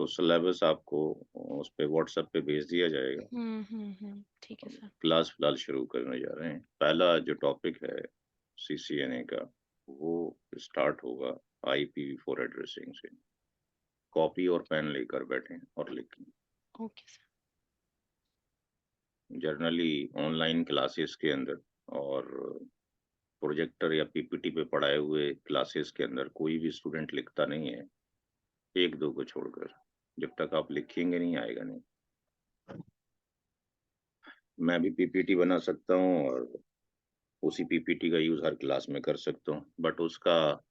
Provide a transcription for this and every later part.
तो सिलेबस आपको उस पे व्हाट्सएप पे भेज दिया जाएगा। ठीक है सर। क्लास फिलहाल शुरू करने जा रहे हैं। पहला जो टॉपिक है सीसीएनए का, वो स्टार्ट होगा IPv4 एड्रेसिंग से। कॉपी और पेन लेकर बैठें और लिखें। Okay sir. Generally online classes के अंदर और प्रोजेक्टर या पीपीटी पे पढ़ाए हुए क्लासेस के अंदर कोई भी स्टूडेंट लिखता नहीं है, एक दो को छोड़कर। जब तक आप लिखेंगे नहीं, आएगा नहीं। मैं भी पीपीटी बना सकता हूँ और उसी पीपीटी का यूज हर क्लास में कर सकता हूँ, बट उसका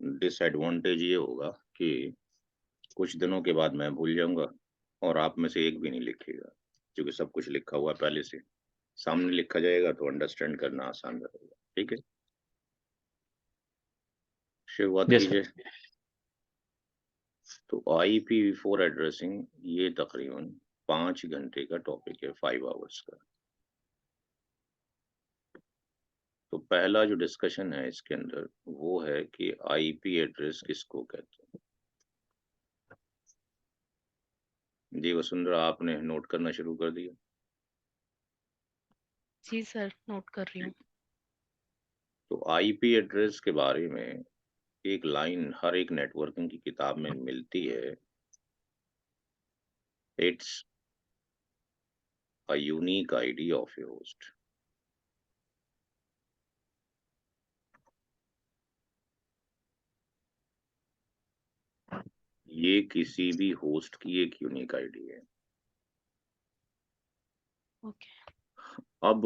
डिसएडवांटेज ये होगा कि कुछ दिनों के बाद मैं भूल जाऊंगा और आप में से एक भी नहीं लिखेगा, क्योंकि सब कुछ लिखा हुआ है पहले से। सामने लिखा जाएगा तो अंडरस्टैंड करना आसान रहेगा। ठीक है, शुरुआत यस कीजिए। सर। तो IPv4 एड्रेसिंग ये तकरीबन 5 घंटे का टॉपिक है, 5 आवर्स का। तो पहला जो डिस्कशन है इसके अंदर वो है कि IP एड्रेस किसको कहते हैं। जी वसुंधरा, आपने नोट करना शुरू कर दिया। जी सर, नोट कर रही हूँ। तो IP एड्रेस के बारे में एक लाइन हर एक नेटवर्किंग की किताब में मिलती है। It's a unique ID of A host. ये किसी भी होस्ट की एक यूनिक आईडी है। ओके। अब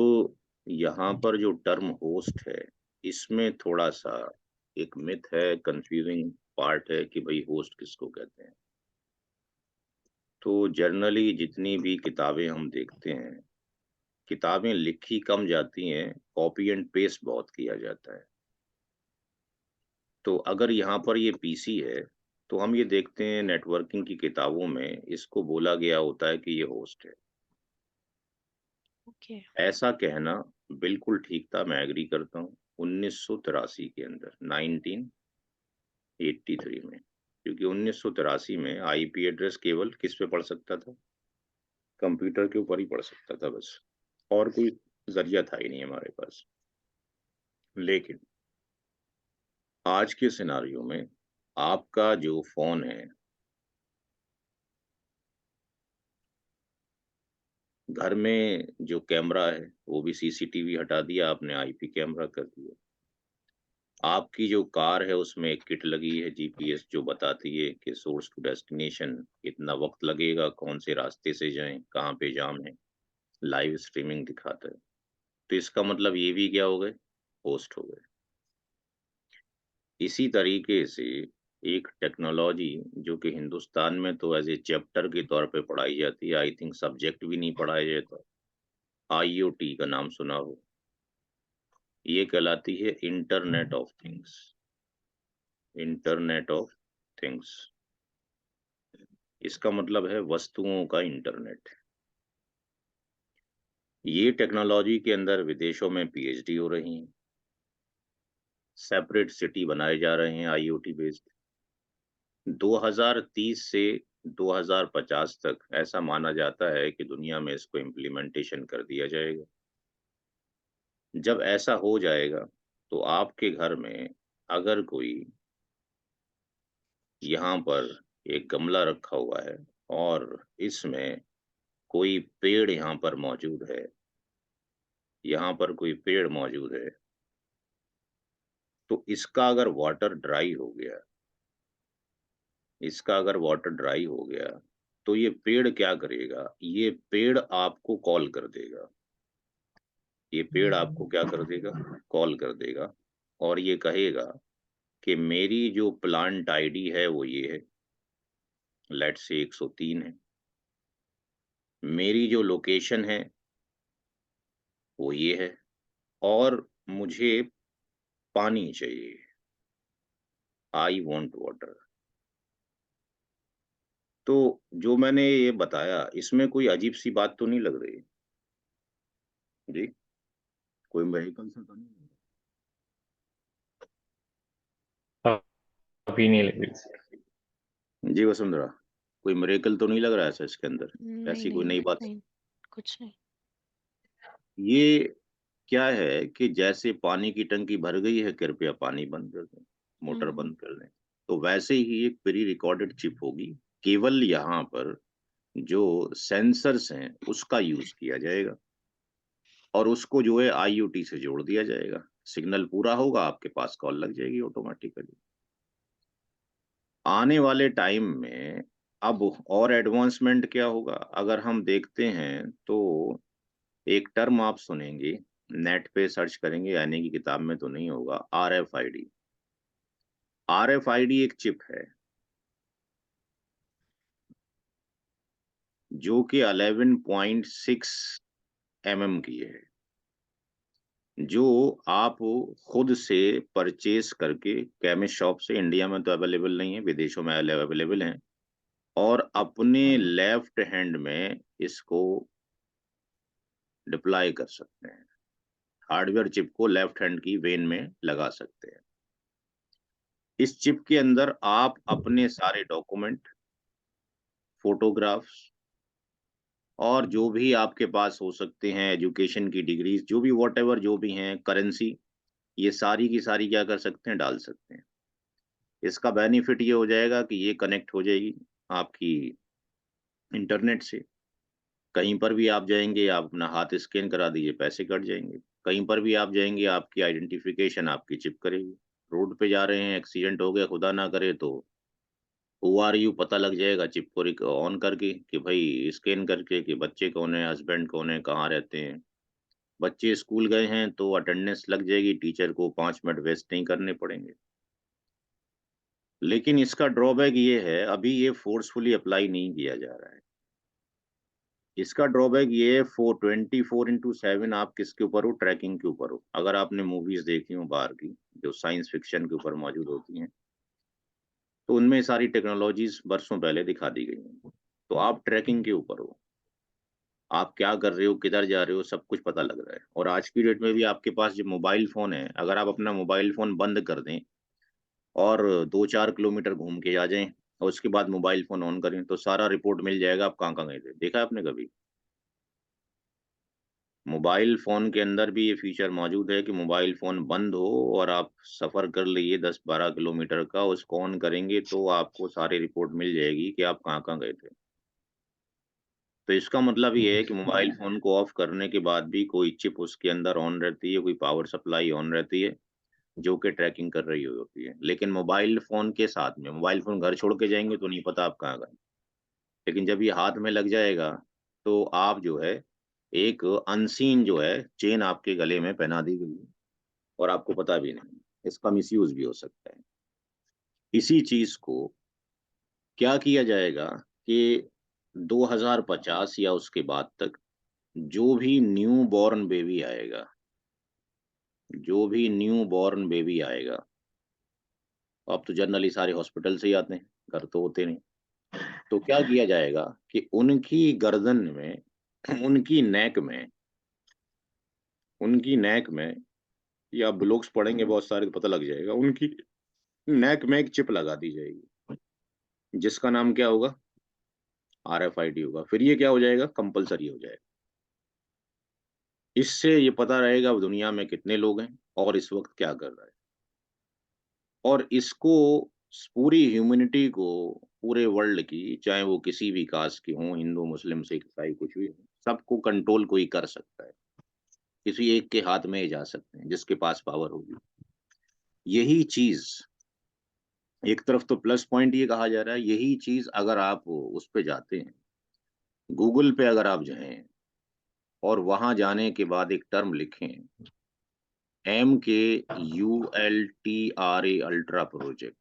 यहाँ पर जो टर्म होस्ट है, इसमें थोड़ा सा एक मिथ है, कंफ्यूजिंग पार्ट है कि भाई होस्ट किसको कहते हैं। तो जनरली जितनी भी किताबें हम देखते हैं, किताबें लिखी कम जाती हैं, कॉपी एंड पेस्ट बहुत किया जाता है। तो अगर यहाँ पर ये पीसी है, तो हम ये देखते हैं नेटवर्किंग की किताबों में इसको बोला गया होता है कि ये होस्ट है। ओके। ऐसा कहना बिल्कुल ठीक था, मैं एग्री करता हूँ। 1983 के अंदर 1983 में, क्योंकि 1983 में आईपी एड्रेस केवल किस पे पढ़ सकता था, कंप्यूटर के ऊपर ही पढ़ सकता था बस, और कोई जरिया था ही नहीं हमारे पास। लेकिन आज के सिनारियो में आपका जो फोन है, घर में जो कैमरा है वो भी सीसीटीवी हटा दिया आपने, आईपी कैमरा कर दिया। आपकी जो कार है उसमें एक किट लगी है जीपीएस, जो बताती है कि सोर्स टू डेस्टिनेशन कितना वक्त लगेगा, कौन से रास्ते से जाएं, कहाँ पे जाम है, लाइव स्ट्रीमिंग दिखाता है। तो इसका मतलब ये भी क्या हो गए, होस्ट हो गए। इसी तरीके से एक टेक्नोलॉजी जो कि हिंदुस्तान में तो एज ए चैप्टर के तौर पे पढ़ाई जाती है, आई थिंक सब्जेक्ट भी नहीं पढ़ाया जाता, आईओटी का नाम सुना हो। ये कहलाती है internet of things. Internet of things, इसका मतलब है वस्तुओं का इंटरनेट। ये टेक्नोलॉजी के अंदर विदेशों में पीएचडी हो रही है, सेपरेट सिटी बनाए जा रहे हैं आईओटी बेस्ड। 2030 से 2050 तक ऐसा माना जाता है कि दुनिया में इसको इम्प्लीमेंटेशन कर दिया जाएगा। जब ऐसा हो जाएगा तो आपके घर में अगर कोई यहाँ पर एक गमला रखा हुआ है और इसमें कोई पेड़ यहाँ पर मौजूद है, यहाँ पर कोई पेड़ मौजूद है, तो इसका अगर वाटर ड्राई हो गया, इसका अगर वाटर ड्राई हो गया, तो ये पेड़ क्या करेगा, ये पेड़ आपको कॉल कर देगा। ये पेड़ आपको क्या कर देगा, कॉल कर देगा, और ये कहेगा कि मेरी जो प्लांट आईडी है वो ये है, लेट्स से 103 है। मेरी जो लोकेशन है वो ये है, और मुझे पानी चाहिए, आई वांट वाटर। तो जो मैंने ये बताया, इसमें कोई अजीब-सी बात तो नहीं लग रही? जी, कोई व्हीकल से तो नहीं लग अभी नहीं लगी सर। रही? जी वसुंधरा, कोई मिरेकल तो नहीं लग रहा है ऐसा इसके अंदर? नहीं ऐसी कोई नहीं नई बात? नहीं, कुछ नहीं। ये क्या है कि जैसे पानी की टंकी भर गई है, कृपया पानी बंद कर दें, मोटर हम्म। बंद कर दें। तो वैसे ही एक प्री रिकॉर्डेड चिप होगी, केवल यहाँ पर जो सेंसर्स हैं उसका यूज किया जाएगा और उसको जो है आईओटी से जोड़ दिया जाएगा। सिग्नल पूरा होगा, आपके पास कॉल लग जाएगी ऑटोमेटिकली। आने वाले टाइम में अब और एडवांसमेंट क्या होगा, अगर हम देखते हैं तो एक टर्म आप सुनेंगे, नेट पे सर्च करेंगे, यानी कि किताब में तो नहीं होगा, आरएफआईडी। आरएफआईडी एक चिप है जो कि 11.6 mm की है, जो आप खुद से परचेज करके केमिस्ट शॉप से, इंडिया में तो अवेलेबल नहीं है, विदेशों में अवेलेबल हैं, और अपने लेफ्ट हैंड में इसको डिप्लॉय कर सकते हैं। हार्डवेयर चिप को लेफ्ट हैंड की वेन में लगा सकते हैं। इस चिप के अंदर आप अपने सारे डॉक्यूमेंट, फोटोग्राफ्स और जो भी आपके पास हो सकते हैं, एजुकेशन की डिग्रीज, जो भी व्हाटएवर जो भी हैं, करेंसी, ये सारी की सारी क्या कर सकते हैं, डाल सकते हैं। इसका बेनिफिट ये हो जाएगा कि ये कनेक्ट हो जाएगी आपकी इंटरनेट से। कहीं पर भी आप जाएँगे, आप अपना हाथ स्कैन करा दीजिए, पैसे कट जाएँगे। कहीं पर भी आप जाएँगे, आपकी आइडेंटिफिकेशन आपकी चिप करेगी। रोड पे जा रहे हैं, एक्सीडेंट हो गया, खुदा ना करे, तो हू आर यू पता लग जाएगा चिप को रिक ऑन करके कि भई स्कैन करके कि बच्चे कौन है, हस्बैंड कौन है, कहाँ रहते हैं। बच्चे स्कूल गए हैं तो अटेंडेंस लग जाएगी, टीचर को 5 मिनट वेस्ट नहीं करने पड़ेंगे। लेकिन इसका ड्रॉबैक ये है, अभी ये फ़ोर्सफुली अप्लाई नहीं किया जा रहा है। इसका ड्रॉबैक ये है, 424/7 आप किसके ऊपर हो, ट्रैकिंग के ऊपर हो। अगर आपने मूवीज़ देखी हो बाहर की, जो साइंस फ़िक्शन के ऊपर मौजूद होती हैं, तो उनमें सारी टेक्नोलॉज़ीज़ बरसों पहले दिखा दी गई हैं। तो आप ट्रैकिंग के ऊपर हो। आप क्या कर रहे हो, किधर जा रहे हो, सब कुछ पता लग रहा है। और आज की डेट में भी आपके पास जो मोबाइल फ़ोन है, अगर आप अपना मोबाइल फ़ोन बंद कर दें और 2-4 किलोमीटर घूम के आ जाएँ और उसके बाद मोबाइल फ़ोन ऑन करें, तो सारा रिपोर्ट मिल जाएगा आप कहाँ-कहाँ गए थे। देखा है आपने कभी? मोबाइल फ़ोन के अंदर भी ये फ़ीचर मौजूद है कि मोबाइल फ़ोन बंद हो और आप सफ़र कर लिए 10-12 किलोमीटर का, उसको ऑन करेंगे तो आपको सारी रिपोर्ट मिल जाएगी कि आप कहाँ-कहाँ गए थे। तो इसका मतलब ये है कि मोबाइल फ़ोन को ऑफ करने के बाद भी कोई चिप उसके अंदर ऑन रहती है, कोई पावर सप्लाई ऑन रहती है, जो कि ट्रैकिंग कर रही होती है। लेकिन मोबाइल फ़ोन के साथ में, मोबाइल फ़ोन घर छोड़ के जाएँगे तो नहीं पता आप कहाँ गए। लेकिन जब ये हाथ में लग जाएगा, तो आप जो है, एक अनसीन जो है, चेन आपके गले में पहना दी गई है और आपको पता भी नहीं। इसका मिसयूज़ भी हो सकता है। इसी चीज़ को क्या किया जाएगा कि 2050 या उसके बाद तक जो भी न्यू बॉर्न बेबी आएगा, जो भी न्यू बॉर्न बेबी आएगा, अब तो जनरली सारे हॉस्पिटल से ही आते हैं, घर तो होते नहीं। तो क्या किया जाएगा कि उनकी गर्दन में, उनकी नेक में, उनकी नेक में, या आप ब्लॉग्स पढ़ेंगे बहुत सारे तो पता लग जाएगा, उनकी नेक में एक चिप लगा दी जाएगी, जिसका नाम क्या होगा? आरएफआईडी होगा। फिर ये क्या हो जाएगा? कंपल्सरी हो जाएगा। इससे ये पता रहेगा दुनिया में कितने लोग हैं और इस वक़्त क्या कर रहा है। और इसको पूरी ह्यूमैनिटी को, पूरे वर्ल्ड की, चाहे वो किसी भी कास्ट की हों, हिंदू, मुस्लिम, सिख, ईसाई कुछ भी हो, सबको कंट्रोल कोई कर सकता है। किसी एक के हाथ में ही जा सकते हैं, जिसके पास पावर होगी। यही चीज़, एक तरफ तो प्लस पॉइंट ये कहा जा रहा है, यही चीज़ अगर आप उस पे जाते हैं, गूगल पे अगर आप जाएँ और वहाँ जाने के बाद एक टर्म लिखें, MKULTRA अल्ट्रा प्रोजेक्ट।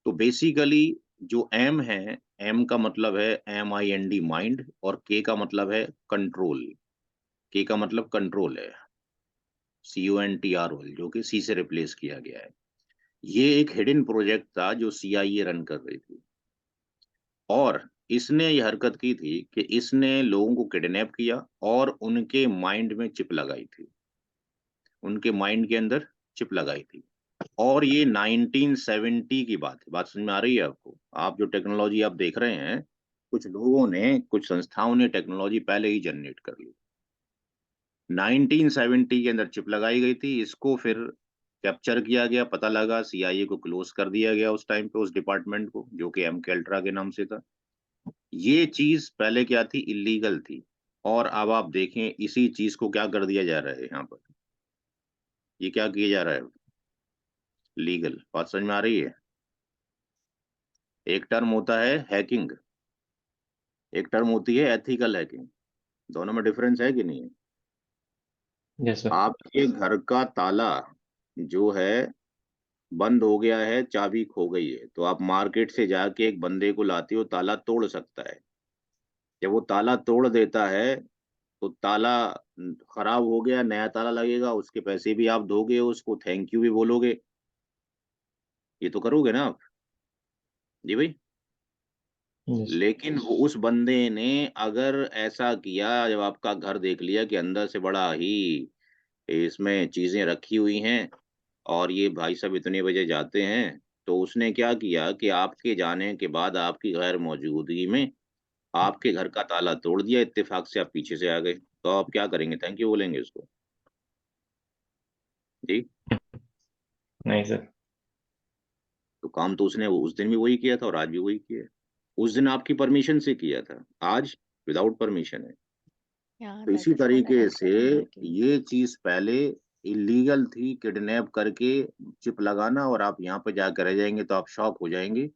तो बेसिकली जो एम है, एम का मतलब है MIND माइंड, और के का मतलब है कंट्रोल। के का मतलब कंट्रोल है, CONTROL, जो कि सी से रिप्लेस किया गया है। ये एक हिडन प्रोजेक्ट था जो CIA रन कर रही थी, और इसने ये हरकत की थी कि इसने लोगों को किडनैप किया और उनके माइंड में चिप लगाई थी। उनके माइंड के अंदर चिप लगाई थी। और ये 1970 की बात है। बात समझ में आ रही है आपको? आप जो टेक्नोलॉजी आप देख रहे हैं, कुछ लोगों ने, कुछ संस्थाओं ने टेक्नोलॉजी पहले ही जनरेट कर ली। 1970 के अंदर चिप लगाई गई थी, इसको फिर कैप्चर किया गया, पता लगा, सीआईए को क्लोज़ कर दिया गया उस टाइम पे, उस डिपार्टमेंट को, जो कि एमके अल्ट्रा के नाम से था। ये चीज़ पहले क्या थी? इल्लीगल थी, और अब आप देखें इसी चीज़ को क्या कर दिया जा रहा है यहाँ पर। ये क्या किया जा रहा है? लीगल। बात समझ में आ रही है? एक टर्म होता है हैकिंग, एक टर्म होती है एथिकल हैकिंग। दोनों में डिफरेंस है कि नहीं है? Yes sir. आपके घर का ताला जो है बंद हो गया है, चाबी खो गई है, तो आप मार्केट से जाके एक बंदे को लाते हो, ताला तोड़ सकता है। जब वो ताला तोड़ देता है, तो ताला खराब हो गया, नया ताला लगेगा, उसके पैसे भी आप दोगे, उसको थैंक यू भी बोलोगे। ये तो करोगे ना आप? जी भाई। यस। लेकिन वो उस बंदे ने अगर ऐसा किया, जब आपका घर देख लिया कि अंदर से बड़ा ही इसमें चीजें रखी हुई हैं, और ये भाई साहब इतने बजे जाते हैं, तो उसने क्या किया कि आपके जाने के बाद, आपकी गैर मौजूदगी में, आपके घर का ताला तोड़ दिया, इत्तेफाक से आप पीछे से आ गए, तो आप क्या करेंगे? थैंक यू बोलेंगे उसको? जी। नहीं सर। तो काम तो उसने उस दिन भी वही किया था और आज भी वही किया है। उस दिन आपकी परमिशन से किया था, आज विदाउट परमिशन है। Yeah, तो that इसी is called तरीके से ethical hacking. ये चीज पहले इलीगल थी, किडनैप करके चिप लगाना, और आप यहाँ पे जाकर रह जाएंगे तो आप शॉक हो जाएंगे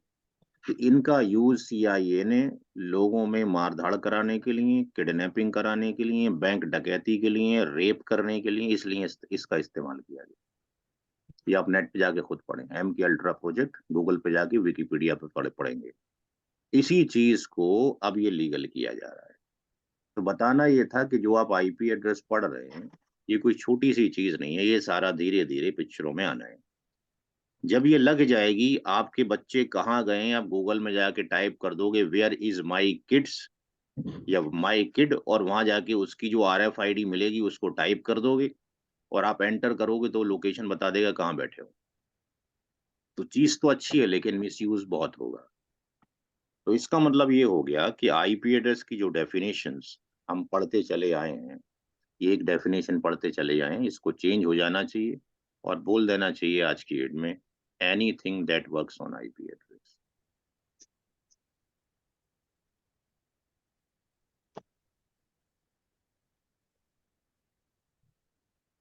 कि इनका यूज सीआईए ने लोगों में मारधाड़ कराने के लिए, किडनैपिंग कराने के लिए, बैंक डकैती के लिए, रेप करने के लिए, इसलिए इसका इस्तेमाल किया गया। ये आप नेट पे जाके खुद पढ़ें, एम की अल्ट्रा प्रोजेक्ट, गूगल पे जाके, विकिपीडिया पे पढ़ेंगे। इसी चीज को अब ये लीगल किया जा रहा है। तो बताना ये था कि जो आप आईपी एड्रेस पढ़ रहे हैं, ये कोई छोटी सी चीज नहीं है, ये सारा धीरे धीरे पिक्चरों में आना है। जब ये लग जाएगी, आपके बच्चे कहाँ गए हैं, आप गूगल में जाके टाइप कर दोगे वेयर इज माई किड्स या माई किड, और वहां जाके उसकी जो आरएफआईडी मिलेगी उसको टाइप कर दोगे, और आप एंटर करोगे तो लोकेशन बता देगा कहाँ बैठे हो। तो चीज तो अच्छी है, लेकिन मिसयूज बहुत होगा। तो इसका मतलब ये हो गया कि आईपी एड्रेस की जो डेफिनेशंस हम पढ़ते चले आए हैं, ये एक डेफिनेशन पढ़ते चले आए हैं, इसको चेंज हो जाना चाहिए, और बोल देना चाहिए आज की डेट में, anything that works on IP address.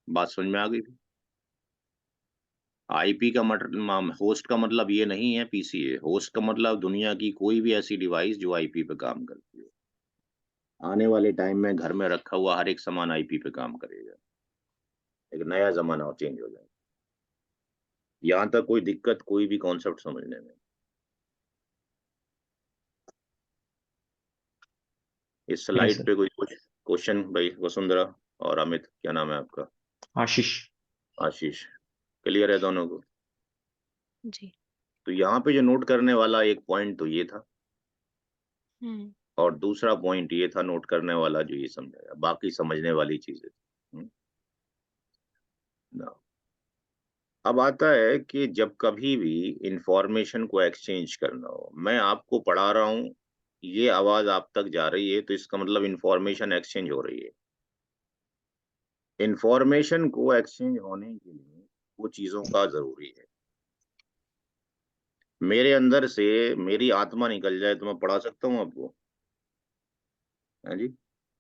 बात समझ में आ गई? आईपी का मतलब, होस्ट का मतलब ये नहीं है पीसी है, होस्ट का मतलब दुनिया की कोई भी ऐसी डिवाइस जो आईपी पे काम करती है। आने वाले टाइम में घर में रखा हुआ हर एक सामान आईपी पे काम करेगा। एक नया जमाना और चेंज हो जाएगा। यहाँ तक कोई दिक्कत, कोई भी कॉन्सेप्ट समझने में? इस नहीं स्लाइड सर। पे कोई कुछ क्वेश्चन भाई? वसुंधरा और अमित, क्या नाम है आपका? आशीष। आशीष। क्लियर है दोनों को? जी। तो यहाँ पे जो नोट करने वाला एक पॉइंट तो ये था, हम्म। और दूसरा पॉइंट ये था नोट करने वाला जो ये समझाया, बाकी समझने वाली चीजें। ना। अब आता है कि जब कभी भी इंफॉर्मेशन को एक्सचेंज करना हो, मैं आपको पढ़ा रहा हूँ, ये आवाज आप तक जा रही है, तो इसका मतलब इंफॉर्मेशन एक्सचेंज हो रही है। इंफॉर्मेशन को एक्सचेंज होने के लिए वो चीजों का जरूरी है। मेरे अंदर से मेरी आत्मा निकल जाए तो मैं पढ़ा सकता हूँ आपको? हाँ जी।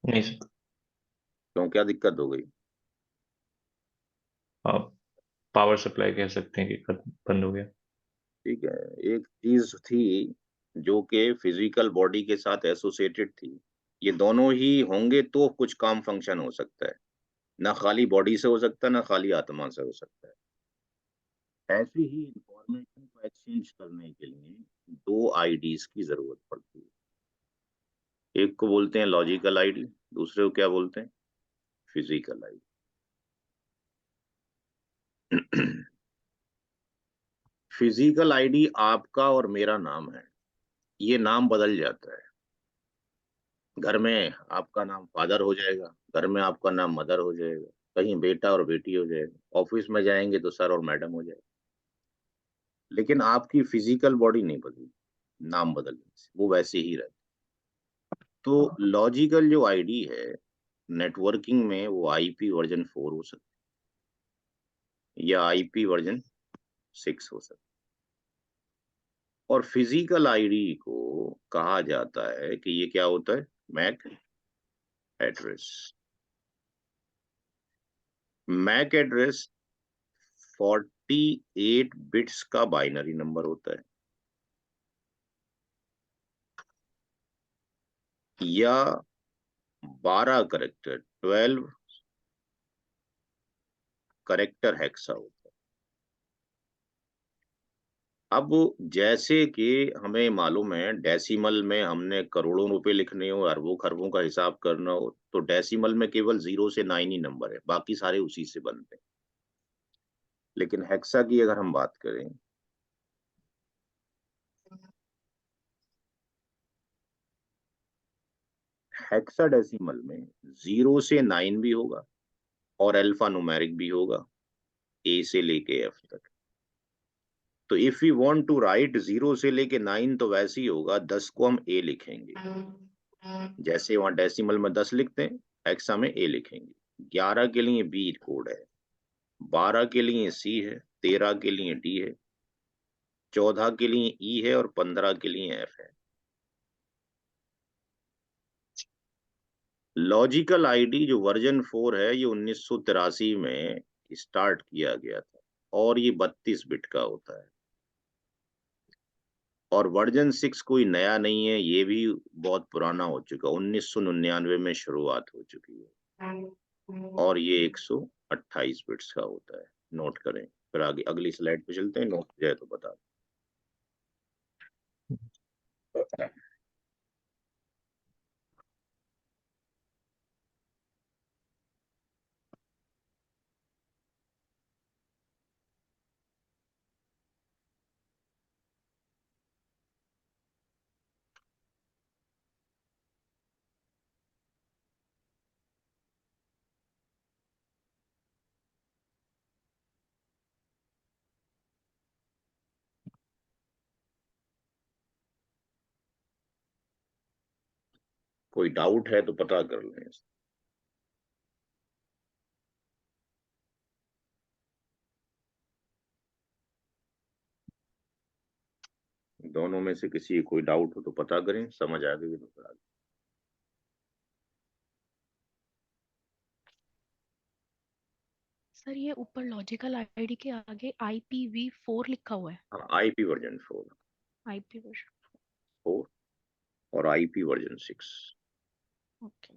नहीं सर। क्यों, क्या दिक्कत हो गई? आप पावर सप्लाई कह सकते हैं कि बंद हो गया। ठीक है। एक चीज थी जो कि फिजिकल बॉडी के साथ एसोसिएटेड थी, ये दोनों ही होंगे तो कुछ काम फंक्शन हो सकता है। ना खाली बॉडी से हो सकता है, ना खाली आत्मा से हो सकता है। ऐसे ही इंफॉर्मेशन को एक्सचेंज करने के लिए दो आईडीज की जरूरत पड़ती है। एक को बोलते हैं लॉजिकल आईडी, दूसरे को क्या बोलते हैं? Physical ID. फिजिकल आईडी आपका और मेरा नाम है, ये नाम बदल जाता है। घर में आपका नाम फादर हो जाएगा, घर में आपका नाम मदर हो जाएगा, कहीं बेटा और बेटी हो जाएगा, ऑफिस में जाएंगे तो सर और मैडम हो जाएगा। लेकिन आपकी फिजिकल बॉडी नहीं बदली नाम बदलने से, वो वैसे ही रहती। तो लॉजिकल जो आईडी है नेटवर्किंग में, वो आईपी वर्जन 4 हो सकता है या आईपी वर्जन 6 हो सकता है। और फिजिकल आईडी को कहा जाता है कि ये क्या होता है, MAC address. MAC address 48 bits का बाइनरी नंबर होता है या 12 करेक्टर 12 करेक्टर हेक्सा होता है। अब जैसे कि हमें मालूम है डेसिमल में हमने करोड़ों रुपए लिखने हो, अरबों खरबों का हिसाब करना हो, तो डेसिमल में केवल 0 से 9 ही नंबर है, बाकी सारे उसी से बनते हैं। लेकिन हेक्सा की अगर हम बात करें, हेक्साडेसिमल में 0 से 9 भी होगा और अल्फा न्यूमेरिक भी होगा, ए से लेके एफ तक। तो if you want to write 0 से लेके 9 तो वैसे ही होगा, 10 को हम ए लिखेंगे, जैसे वहां डेसिमल में 10 लिखते हैं, हेक्सा में ए लिखेंगे। 11 के लिए बी कोड है, 12 के लिए सी है, 13 के लिए डी है, 14 के लिए ई है और 15 के लिए एफ है। लॉजिकल आईडी जो वर्जन 4 है, ये 1983 में स्टार्ट किया गया था और ये 32 बिट का होता है। और वर्जन 6 कोई नया नहीं है, ये भी बहुत पुराना हो चुका, 1999 में शुरुआत हो चुकी है और ये 128 बिट्स का होता है। नोट करें। फिर आगे अगली स्लाइड पे चलते हैं, नोट जाए तो बता दें। कोई डाउट है तो पता कर लें। दोनों में से किसी को कोई डाउट हो तो पता करें, समझ आ गई तो फिर आगे। सर ये ऊपर लॉजिकल आईडी के आगे IPv4 लिखा हुआ है। हाँ, आईपी वर्जन 4 IPv4। 4 और आईपी वर्जन 6। ओके।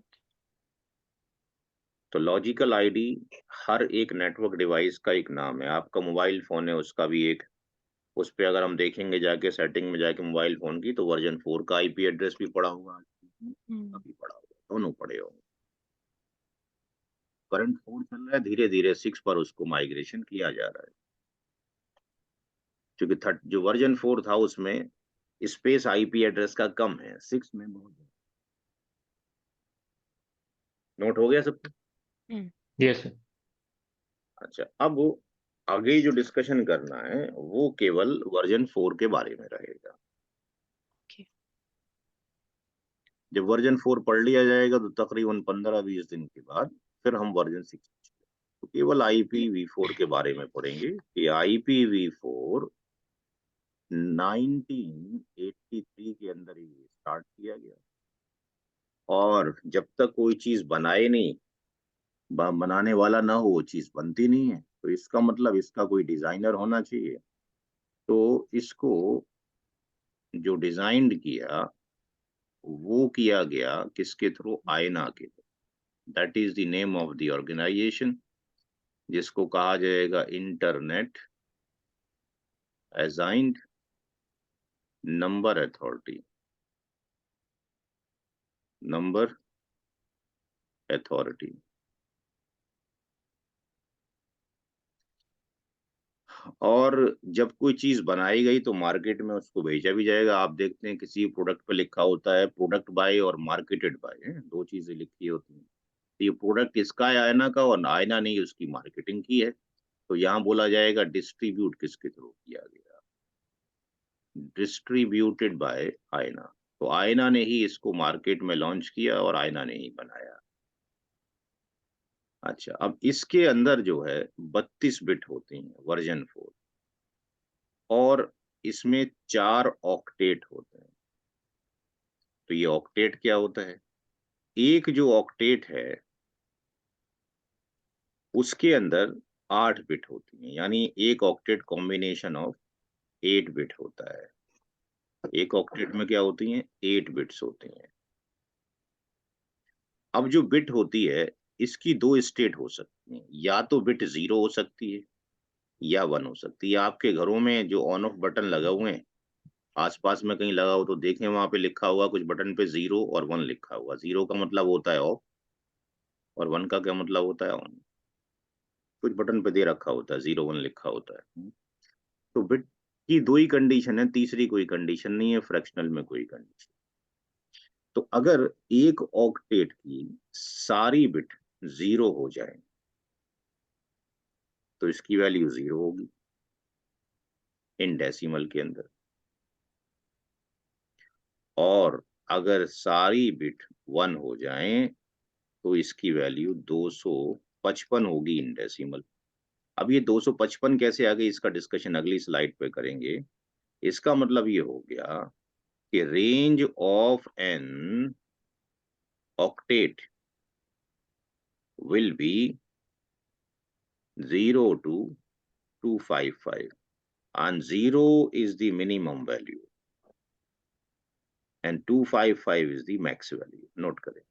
तो लॉजिकल आईडी हर एक नेटवर्क डिवाइस का एक नाम है। आपका मोबाइल फोन है, उसका भी एक, उस पे अगर हम देखेंगे जाके सेटिंग में जाके मोबाइल फोन की, तो वर्जन 4 का आईपी एड्रेस भी पड़ा होगा, अभी पड़ा होगा, दोनों पड़े होंगे। करंट 4 चल रहा है, धीरे धीरे 6 पर उसको माइग्रेशन किया जा रहा है, क्योंकि जो वर्जन 4 था उसमें स्पेस आईपी एड्रेस का कम है, 6 में बहुत। नोट हो गया सबको? Yes sir. अच्छा, अब आगे जो डिस्कशन करना है वो केवल वर्जन 4 के बारे में रहेगा। ओके। जब वर्जन 4 पढ़ लिया जाएगा तो तकरीबन 15-20 दिन के बाद फिर हम वर्जन 6 तो केवल IPv4 के बारे में पढ़ेंगे कि IPv4 1983 के अंदर ही स्टार्ट किया गया, और जब तक कोई चीज बनाए नहीं, बनाने वाला ना हो, वो चीज बनती नहीं है। तो इसका मतलब इसका कोई डिजाइनर होना चाहिए। तो इसको जो डिजाइन किया वो किया गया किसके थ्रू, आयना के थ्रू। That is the name of the organization, जिसको कहा जाएगा internet assigned number authority, number authority. और जब कोई चीज बनाई गई तो मार्केट में उसको भेजा भी जाएगा। आप देखते हैं किसी प्रोडक्ट पे लिखा होता है प्रोडक्ट बाय और मार्केटेड बाय, दो चीजें लिखी होती हैं। तो ये प्रोडक्ट इसका है आयना का, और आयना नहीं उसकी मार्केटिंग की है, तो यहाँ बोला जाएगा डिस्ट्रीब्यूट किसके थ्रू किया गया, डिस्ट्रीब्यूटेड बाय आयना। तो आयना ने ही इसको मार्केट में लॉन्च किया और आयना ने ही बनाया। अच्छा, अब इसके अंदर जो है 32 बिट होती हैं, वर्जन 4, और इसमें 4 ऑक्टेट होते हैं। तो ये ऑक्टेट क्या होता है? एक जो ऑक्टेट है उसके अंदर 8 बिट होती हैं, यानी एक ऑक्टेट कॉम्बिनेशन ऑफ 8 बिट होता है। एक ऑक्टेट में क्या होती हैं? 8 बिट्स होती हैं। अब जो बिट होती है इसकी 2 स्टेट हो सकती हैं, या तो बिट 0 हो सकती है या 1 हो सकती है। आपके घरों में जो ऑन ऑफ बटन लगा हुए हैं, आस-पास में कहीं लगा हो तो देखें, वहाँ पे लिखा हुआ कुछ बटन पे 0 और 1 लिखा हुआ। 0 का मतलब होता है ऑफ और 1 का क्या मतलब होता है ऑन। कुछ बटन पे दे रखा होता है, 0 1 लिखा होता है। तो बिट की 2 ही कंडीशन है, तीसरी कोई कंडीशन नहीं है, फ्रैक्शनल में कोई कंडीशन। तो अगर एक ऑक्टेट की सारी बिट 0 हो जाए तो इसकी वैल्यू 0 होगी इन डेसिमल के अंदर, और अगर सारी बिट 1 हो जाएं तो इसकी वैल्यू 255 होगी इन डेसिमल। अब ये 255 कैसे आ गई, इसका डिस्कशन अगली स्लाइड पे करेंगे। इसका मतलब ये हो गया कि range of an octet will be 0 to 255, and 0 is the minimum value and 255 is the max value. Note करें।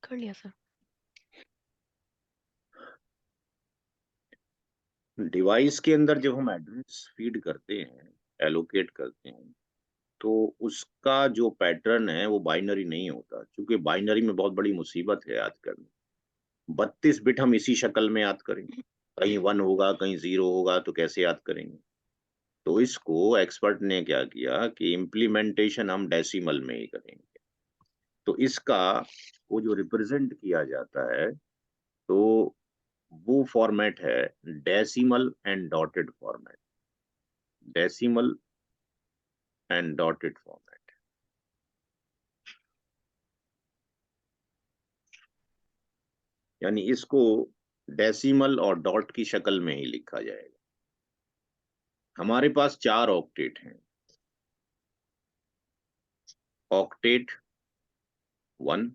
कर लिया सर। डिवाइस के अंदर जब हम एड्रेस फीड करते हैं, एलोकेट करते हैं, तो उसका जो पैटर्न है वो बाइनरी नहीं होता, क्योंकि बाइनरी में बहुत बड़ी मुसीबत है याद करना। 32 बिट हम इसी शक्ल में याद करेंगे, कहीं 1 होगा कहीं 0 होगा, तो कैसे याद करेंगे? तो इसको एक्सपर्ट ने क्या किया कि इम्प्लीमेंटेशन हम डेसिमल में ही करेंगे। तो इसका वो जो रिप्रेजेंट किया जाता है, तो वो फॉर्मेट है decimal and dotted format. Decimal and dotted format, यानी इसको डेसिमल और डॉट की शक्ल में ही लिखा जाएगा। हमारे पास 4 ऑक्टेट हैं। ऑक्टेट 1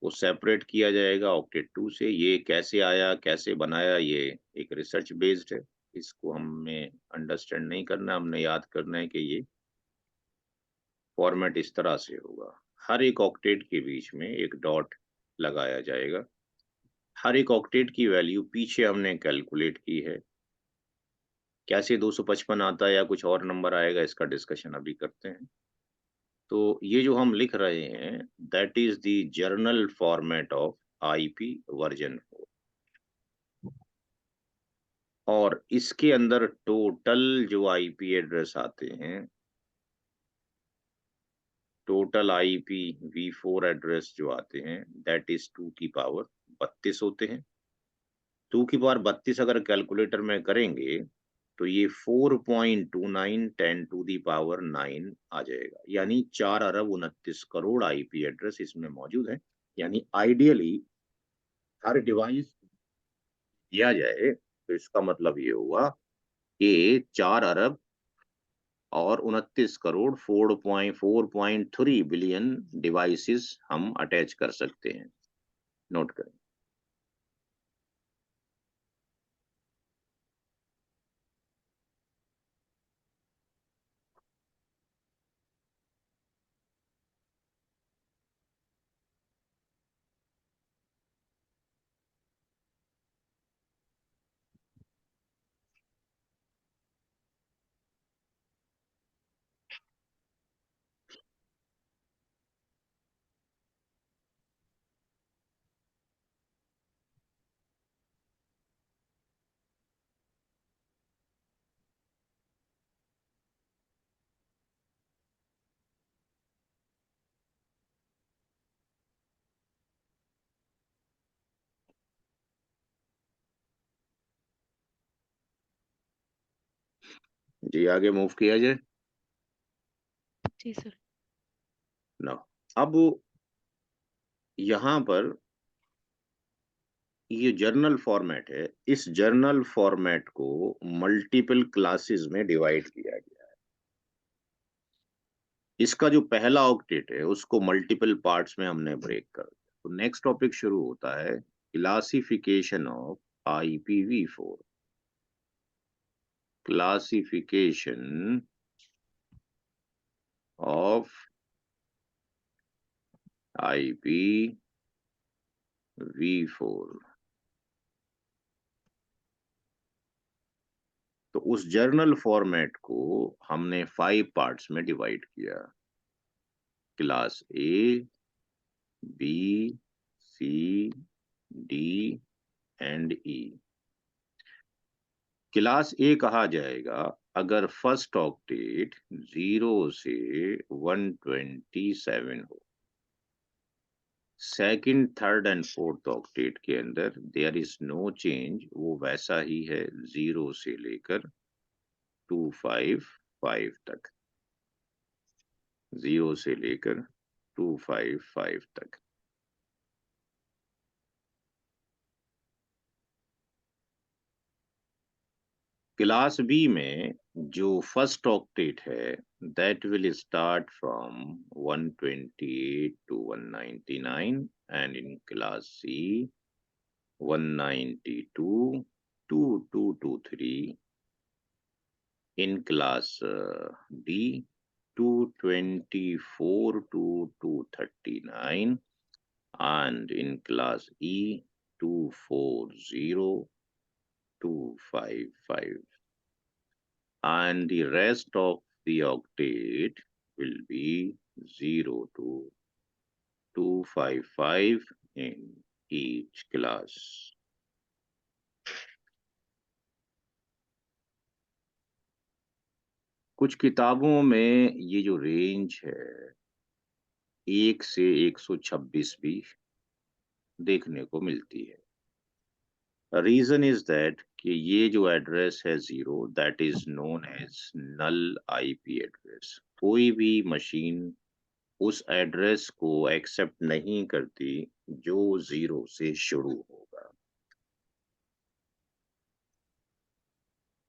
को सेपरेट किया जाएगा ऑक्टेट 2 से। ये कैसे आया, कैसे बनाया, ये एक रिसर्च बेस्ड है, इसको हमें अंडरस्टैंड नहीं करना, हमने याद करना है कि ये फॉर्मेट इस तरह से होगा। हर एक ऑक्टेट के बीच में एक डॉट लगाया जाएगा। हर एक ऑक्टेट की वैल्यू पीछे हमने कैलकुलेट की है। कैसे 255 आता है या कुछ और नंबर आएगा, इसका डिस्कशन अभी करते हैं। तो ये जो हम लिख रहे हैं, that is the journal format of IP version 4, और इसके अंदर टोटल जो आईपी एड्रेस आते हैं, टोटल IPv4 एड्रेस जो आते हैं, दैट इज 2 की पावर 32 होते हैं। 2 की पावर 32 अगर कैलकुलेटर में करेंगे तो ये 4.29 10 टू दी पावर 9 आ जाएगा, यानी 4 अरब 29 करोड़ आईपी एड्रेस इसमें मौजूद है। यानी आइडियली हर डिवाइस दिया जाए, तो इसका मतलब ये हुआ कि 4 अरब और 29 करोड़ 4.3 बिलियन डिवाइसेस हम अटैच कर सकते हैं। नोट करें। जी आगे मूव किया जाए जी सर। ना। अब यहाँ पर ये जर्नल फॉर्मेट है, इस जर्नल फॉर्मेट को मल्टीपल क्लासेस में डिवाइड किया गया है। इसका जो पहला ऑक्टेट है उसको मल्टीपल पार्ट्स में हमने ब्रेक कर दिया। तो नेक्स्ट टॉपिक शुरू होता है classification of IPv4। Classification of IPv4। तो उस जर्नल फॉर्मेट को हमने 5 पार्ट्स में डिवाइड किया। Class A, B, C, D and E। Class A कहा जाएगा अगर फर्स्ट ऑक्टेट 0 से 127 हो। Second, third and fourth octet के अंदर देयर इज नो चेंज, वो वैसा ही है 0 से लेकर 255 तक। 0 से लेकर 255 तक। क्लास बी में जो फर्स्ट ऑक्टेट है that will start from 128 to 199 and in class C 192 to 223, in class D 224 to 239, and in class E 240 to 55, and the rest of the octet will be 0 to 255 in each class. कुछ किताबों में ये जो range है 1 से 126 भी देखने को मिलती है। रीजन इज दैट कि ये जो एड्रेस है 0 that is known as null IP address. कोई भी मशीन उस एड्रेस को एक्सेप्ट नहीं करती जो 0 से शुरू होगा।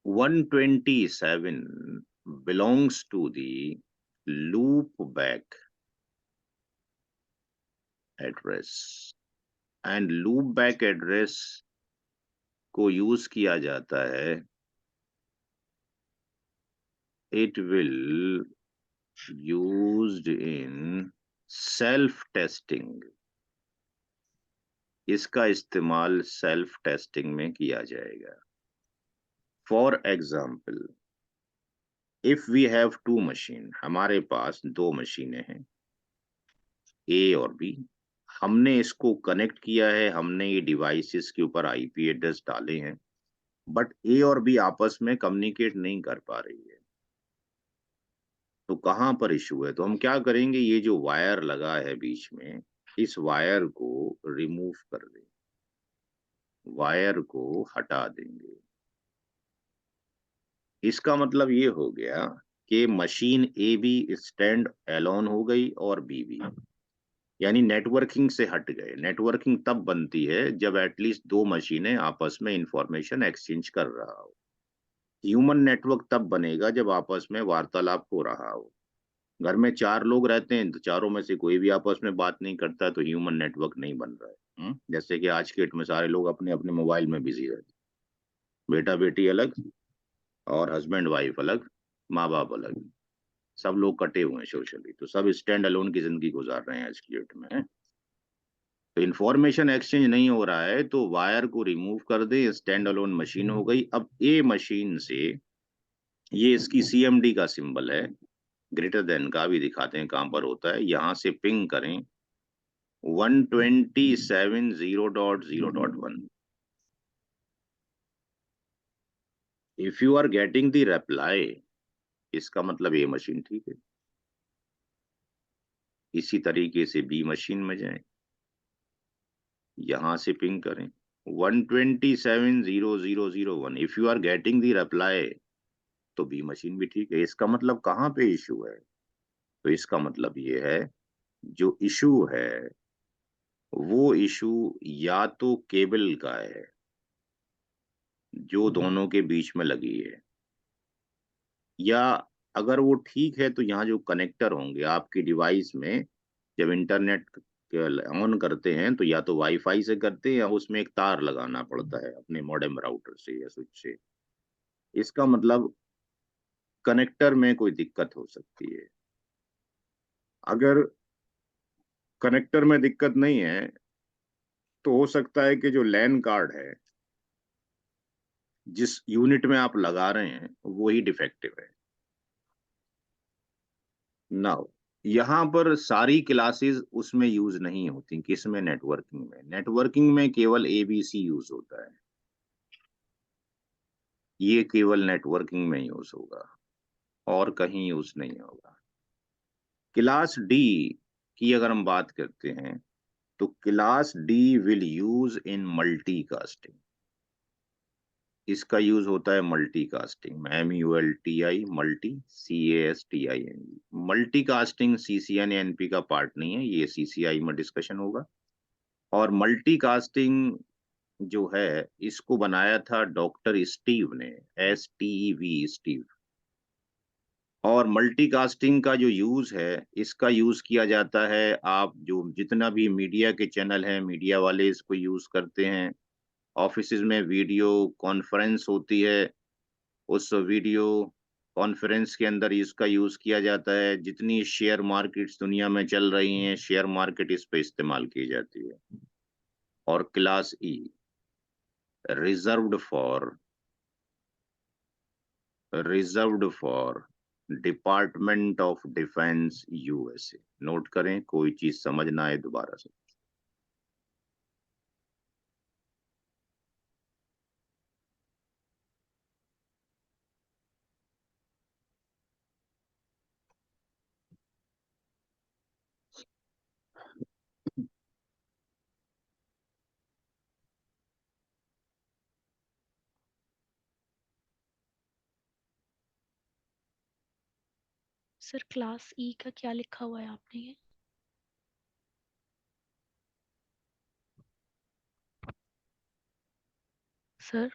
127 belongs to the loop back address, and loop back address को यूज किया जाता है, it will used in self testing. इसका इस्तेमाल सेल्फ टेस्टिंग में किया जाएगा। For example, if we have 2 machine, हमारे पास 2 मशीनें हैं A और B। हमने इसको कनेक्ट किया है, हमने ये डिवाइसेस के ऊपर IP एड्रेस डाले हैं, बट A और B आपस में कम्युनिकेट नहीं कर पा रही है। तो कहाँ पर इशू है? तो हम क्या करेंगे, ये जो वायर लगा है बीच में, इस वायर को रिमूव कर दें, वायर को हटा देंगे। इसका मतलब ये हो गया कि मशीन A भी स्टैंड एलोन हो गई और B भी। यानी नेटवर्किंग से हट गए। नेटवर्किंग तब बनती है जब एटलीस्ट दो मशीनें आपस में इंफॉर्मेशन एक्सचेंज कर रहा हो। ह्यूमन नेटवर्क तब बनेगा जब आपस में वार्तालाप हो रहा हो। घर में चार लोग रहते हैं तो चारों में से कोई भी आपस में बात नहीं करता है तो ह्यूमन नेटवर्क नहीं बन रहा है। जैसे कि आज के डेट में सारे लोग अपने अपने मोबाइल में बिजी रहते हैं। बेटा बेटी अलग और हस्बैंड वाइफ अलग, माँ बाप अलग, सब लोग कटे हुए हैं सोशली, तो सब स्टैंड अलोन की जिंदगी गुजार रहे हैं आज की डेट में। तो इंफॉर्मेशन एक्सचेंज नहीं हो रहा है तो वायर को रिमूव कर दे, स्टैंड अलोन मशीन हो गई। अब ए मशीन से, ये इसकी सीएमडी का सिंबल है, ग्रेटर देन का भी दिखाते हैं कहां पर होता है। यहां से पिंग करें 127.0.0.1। If you are getting the reply, इसका मतलब ये मशीन ठीक है। इसी तरीके से बी मशीन में जाएं, यहां से पिंग करें 127.0.0.1। If you are getting the reply, तो बी मशीन भी ठीक है। इसका मतलब कहाँ पे इशू है? तो इसका मतलब ये है, जो इशू है वो इशू या तो केबल का है जो दोनों के बीच में लगी है, या अगर वो ठीक है तो यहाँ जो कनेक्टर होंगे आपकी डिवाइस में, जब इंटरनेट ऑन करते हैं तो या तो वाईफाई से करते हैं या उसमें एक तार लगाना पड़ता है अपने मॉडेम राउटर से या स्विच से। इसका मतलब कनेक्टर में कोई दिक्कत हो सकती है। अगर कनेक्टर में दिक्कत नहीं है तो हो सकता है कि जो लैन कार्ड है जिस यूनिट में आप लगा रहे हैं वो ही डिफेक्टिव है। नाउ यहाँ पर सारी क्लासेस उसमें यूज नहीं होती, किसमें? नेटवर्किंग में। नेटवर्किंग में केवल एबीसी यूज होता है, ये केवल नेटवर्किंग में यूज होगा और कहीं यूज नहीं होगा। क्लास डी की अगर हम बात करते हैं तो class D will use in multicasting. इसका यूज होता है multicasting, MULTI, multi, CASTING। Multicasting CCN NP का पार्ट नहीं है, ये CCI में डिस्कशन होगा। और मल्टीकास्टिंग जो है इसको बनाया था डॉक्टर स्टीव ने, STEV, स्टीव। और मल्टीकास्टिंग का जो यूज है, इसका यूज किया जाता है, आप जो जितना भी मीडिया के चैनल हैं मीडिया वाले इसको यूज करते हैं। ऑफिस में वीडियो कॉन्फ्रेंस होती है, उस वीडियो कॉन्फ्रेंस के अंदर इसका यूज किया जाता है। जितनी शेयर मार्केट्स दुनिया में चल रही हैं, शेयर मार्केट इस पे इस्तेमाल की जाती है। और class E reserved for, department of defence USA। Note करें, कोई चीज समझ ना आए दोबारा से। सर क्लास ई का क्या लिखा हुआ है आपने ये? Sir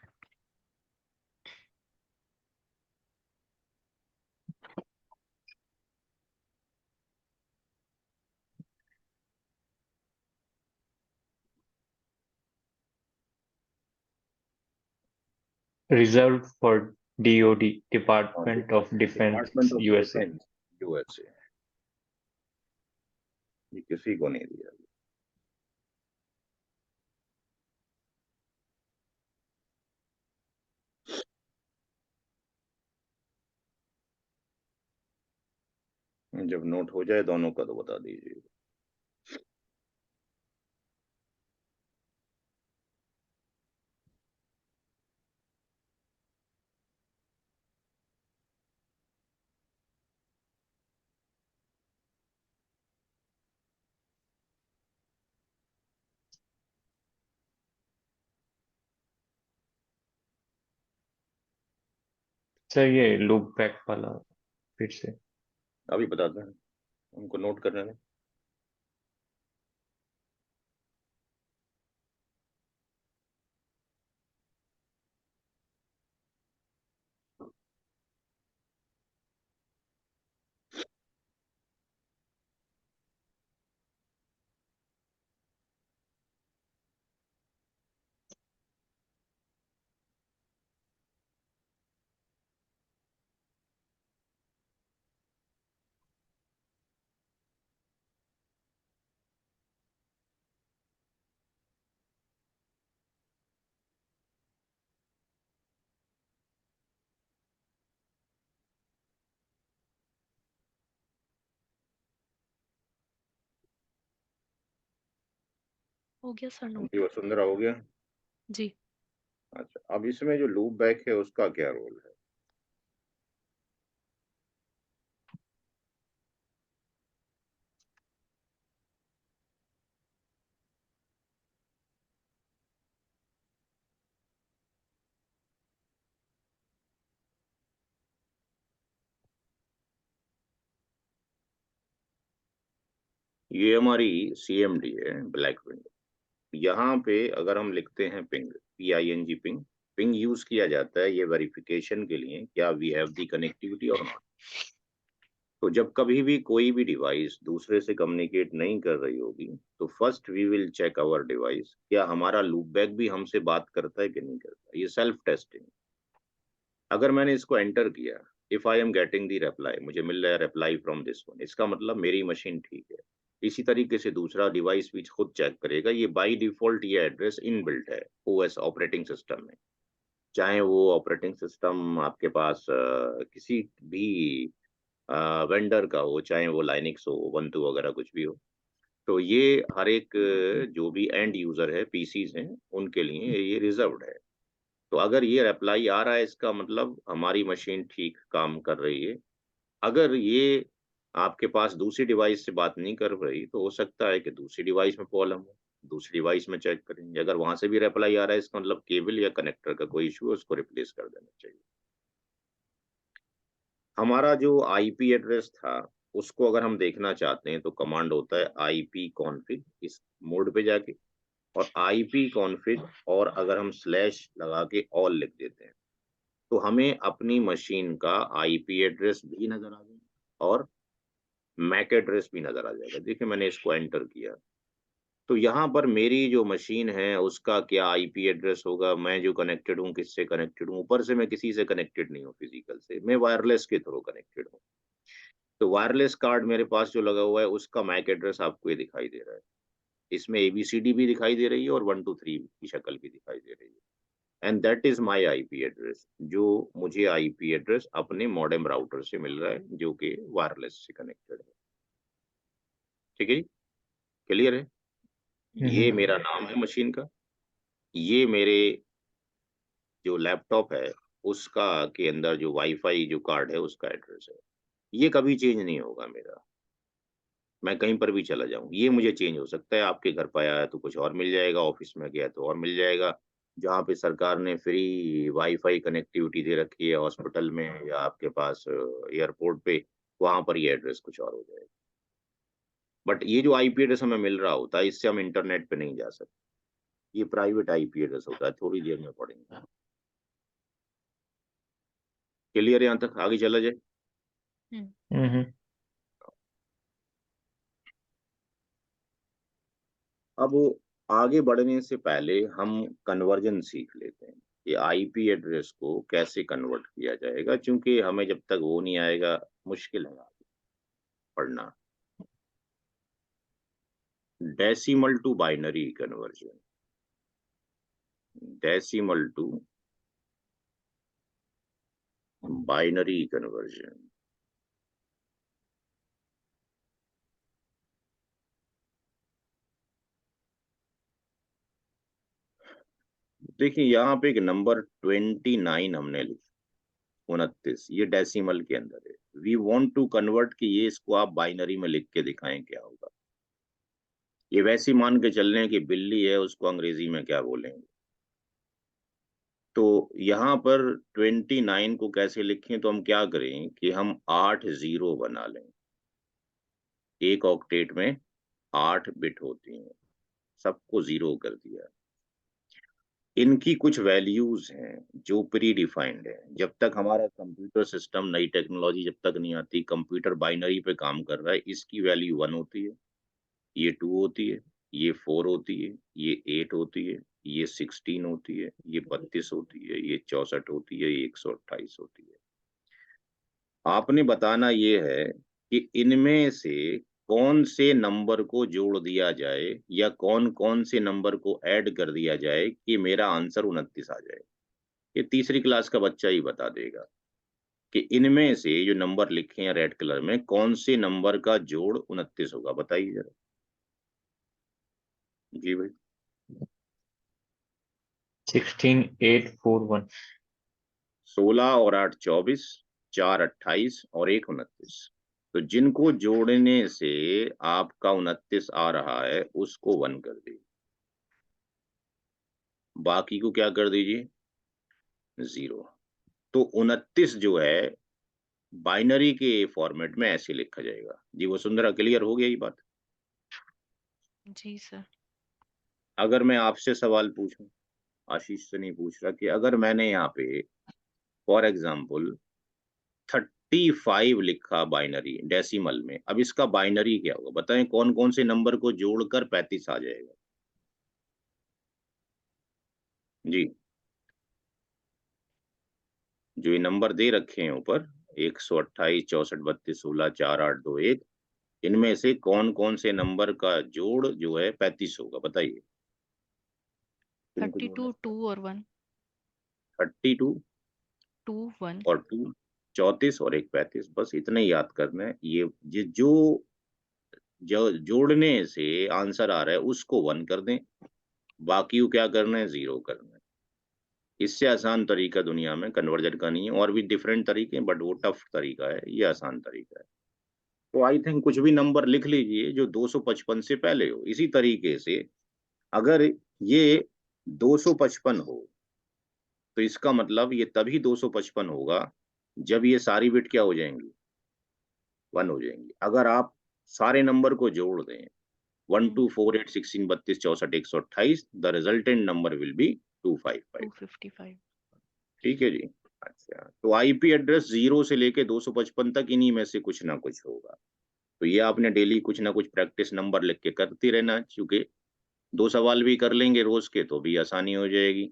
reserve for DOD, department of department defence of USA। Defence USA, ये किसी को नहीं दिया। जब नोट हो जाए दोनों का तो बता दीजिए। सर ये लूप बैक वाला फिर से। अभी बताते हैं, उनको नोट करने में। हो गया सर नोट। जी वसुंधरा हो गया। जी। अच्छा, अब इसमें जो लूप बैक है उसका क्या रोल है? ये हमारी CMD है, ब्लैक विंडो। यहाँ पे अगर हम लिखते हैं ping, PING ping, ping use किया जाता है ये वेरिफिकेशन के लिए क्या वी हैव द कनेक्टिविटी और नॉट। तो जब कभी भी कोई भी डिवाइस दूसरे से कम्युनिकेट नहीं कर रही होगी तो first we will check our device, क्या हमारा लूप बैक भी हमसे बात करता है कि नहीं करता। ये सेल्फ टेस्टिंग। अगर मैंने इसको एंटर किया, if I am getting the reply, मुझे मिल रहा है रिप्लाई फ्रॉम दिस वन, इसका मतलब मेरी मशीन ठीक है। इसी तरीके से दूसरा डिवाइस भी खुद चेक करेगा। ये बाय डिफॉल्ट ये एड्रेस इनबिल्ट है OS ऑपरेटिंग सिस्टम में। चाहे वो ऑपरेटिंग सिस्टम आपके पास किसी भी वेंडर का हो, चाहे वो लाइनिक्स हो, उबंटू वगैरह कुछ भी हो, तो ये हर एक जो भी एंड यूजर है, पीसीज हैं, उनके लिए ये रिजर्व्ड है। तो अगर ये रिप्लाई आ रहा है इसका मतलब हमारी मशीन ठीक काम कर रही है। अगर ये आपके पास दूसरी डिवाइस से बात नहीं कर रही तो हो सकता है कि दूसरी डिवाइस में प्रॉब्लम हो, दूसरी डिवाइस में चेक करेंगे। अगर वहां से भी रिप्लाई आ रहा है इसका मतलब केबल या कनेक्टर का कोई इशू है, उसको रिप्लेस कर देना चाहिए। हमारा जो आईपी एड्रेस था उसको अगर हम देखना चाहते हैं तो कमांड होता है IP कॉन्फ़िग, इस मोड पे जाके, और IP कॉन्फ़िग, और अगर हम स्लैश लगा के ऑल लिख देते हैं तो हमें अपनी मशीन का IP एड्रेस भी नजर आ जाएगा और मैक एड्रेस भी नजर आ जाएगा। देखिए मैंने इसको एंटर किया तो यहाँ पर मेरी जो मशीन है उसका क्या IP एड्रेस होगा, मैं जो कनेक्टेड हूँ किससे कनेक्टेड हूँ। ऊपर से मैं किसी से कनेक्टेड नहीं हूँ फिजिकल से, मैं वायरलेस के थ्रू कनेक्टेड हूँ। तो वायरलेस कार्ड मेरे पास जो लगा हुआ है उसका मैक एड्रेस आपको ये दिखाई दे रहा है। इसमें ABCD भी दिखाई दे रही है और 1 2 3 की शक्ल भी दिखाई दे रही है। And that is my IP address, जो मुझे IP एड्रेस अपने मॉडेम राउटर से मिल रहा है जो कि वायरलेस से कनेक्टेड है। ठीक है जी, क्लियर है। ये मेरा नाम है मशीन का, ये मेरे जो लैपटॉप है उसका के अंदर जो वाईफाई जो कार्ड है उसका एड्रेस है। ये कभी चेंज नहीं होगा मेरा। मैं कहीं पर भी चला जाऊँ, ये मुझे चेंज हो सकता है। आपके घर पे आया तो कुछ और मिल जाएगा, ऑफिस में गया तो और मिल जाएगा। जहाँ पे सरकार ने फ्री वाईफाई कनेक्टिविटी दे रखी है हॉस्पिटल में या आपके पास एयरपोर्ट पे, वहाँ पर ये एड्रेस कुछ और हो जाएगा। बट ये जो IP एड्रेस हमें मिल रहा होता है इससे हम इंटरनेट पे नहीं जा सकते। ये प्राइवेट IP एड्रेस होता है, थोड़ी देर में पढ़ेंगे। क्लियर है यहाँ तक, आगे चला जाए। हम्म। अब आगे बढ़ने से पहले हम कन्वर्जन सीख लेते हैं कि IP एड्रेस को कैसे कन्वर्ट किया जाएगा, क्योंकि हमें जब तक वो नहीं आएगा मुश्किल है आगे पढ़ना। Decimal to binary conversion, decimal to binary conversion. देखिए यहाँ पे एक नंबर 29 हमने लिखा, 29, ये डेसिमल के अंदर है। वी वांट टू कन्वर्ट कि ये इसको आप बाइनरी में लिख के दिखाएं क्या होगा। ये वैसे ही मान के चल रहे हैं कि बिल्ली है, उसको अंग्रेजी में क्या बोलेंगे। तो यहाँ पर 29 को कैसे लिखें, तो हम क्या करें कि हम 8 जीरो बना लें। एक ऑक्टेट में 8 बिट होती हैं, सबको जीरो कर दिया। इनकी कुछ वैल्यूज हैं जो प्री डिफाइंड है। जब तक हमारा कंप्यूटर सिस्टम, नई टेक्नोलॉजी जब तक नहीं आती, कंप्यूटर बाइनरी पे काम कर रहा है, इसकी वैल्यू 1 होती है, ये 2 होती है, ये 4 होती है, ये 8 होती है, ये 16 होती है, ये 32 होती है, ये 64 होती है, ये 128 होती है। आपने बताना ये है कि इनमें से कौन से नंबर को जोड़ दिया जाए या कौन कौन से नंबर को ऐड कर दिया जाए कि मेरा आंसर 29 आ जाए। ये तीसरी क्लास का बच्चा ही बता देगा कि इनमें से जो नंबर लिखे हैं रेड कलर में, कौन से नंबर का जोड़ 29 होगा, बताइए जरा। जी भाई। 16841। 16 और 8 24, 4 28 और 1 29। तो जिनको जोड़ने से आपका 29 आ रहा है उसको 1 कर दीजिए, बाकी को क्या कर दीजिए 0। तो 29 जो है बाइनरी के फॉर्मेट में ऐसे लिखा जाएगा। जी वसुंधरा, क्लियर हो गया ये बात? जी सर। अगर मैं आपसे सवाल पूछूं, आशीष से नहीं पूछ रहा, कि अगर मैंने यहाँ पे फॉर एग्जाम्पल 35 लिखा बाइनरी डेसिमल में, अब इसका बाइनरी क्या होगा बताएं, कौन कौन से नंबर को जोड़कर 35 आ जाएगा? जी, जो ये नंबर दे रखे हैं ऊपर 128 64 32 16 4 8 2 1, इनमें से कौन कौन से नंबर का जोड़ जो है 35 होगा बताइए? किनको 32 जोड़ना? 2 और 1। 32 2 1। और 2 34 और एक 35, बस इतना ही याद करना है। ये जो जोड़ने से आंसर आ रहा है उसको 1 कर दें, बाकी को क्या करना है 0 करना है। इससे आसान तरीका दुनिया में कन्वर्जन का नहीं है, और भी डिफरेंट तरीके हैं बट वो टफ तरीका है, ये आसान तरीका है। तो आई थिंक कुछ भी नंबर लिख लीजिए जो 255 से पहले हो। इसी तरीके से अगर ये 255 हो तो इसका मतलब ये तभी 255 होगा जब ये सारी बिट क्या हो जाएंगी 1 हो जाएंगी। अगर आप सारे नंबर को जोड़ दें 1 2 4 8 16 32 64 128, the resultant number will be 255। 255। ठीक है जी। अच्छा, तो आईपी एड्रेस 0 से लेके 255 तक इन्हीं में से कुछ ना कुछ होगा। तो ये आपने डेली कुछ ना कुछ प्रैक्टिस नंबर लिख के करती रहना, क्योंकि 2 सवाल भी कर लेंगे रोज के तो भी आसानी हो जाएगी।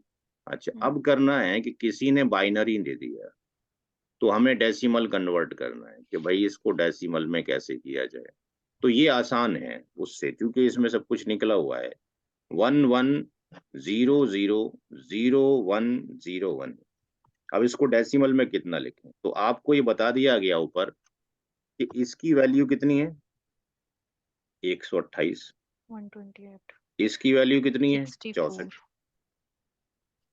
अच्छा, अब करना है कि किसी ने बाइनरी दे दिया तो हमें डेसिमल कन्वर्ट करना है कि भाई इसको डेसिमल में कैसे किया जाए। तो ये आसान है उससे, क्योंकि इसमें सब कुछ निकला हुआ है। 1 1 0 0 0 1 0 1। अब इसको डेसिमल में कितना लिखें, तो आपको ये बता दिया गया ऊपर कि इसकी वैल्यू कितनी है 128, 128। इसकी वैल्यू कितनी है 64, 64।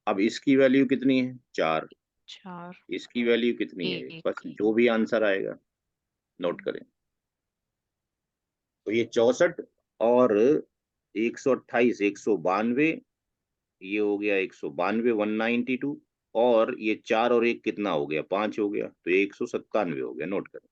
अब इसकी वैल्यू कितनी है 4, 4। इसकी वैल्यू कितनी है 1। 1। बस जो भी आंसर आएगा नोट करें। तो ये 64 और 128 192, ये हो गया 192 192, और ये 4 और 1 कितना हो गया 5 हो गया, तो ये 197 हो गया। नोट करें।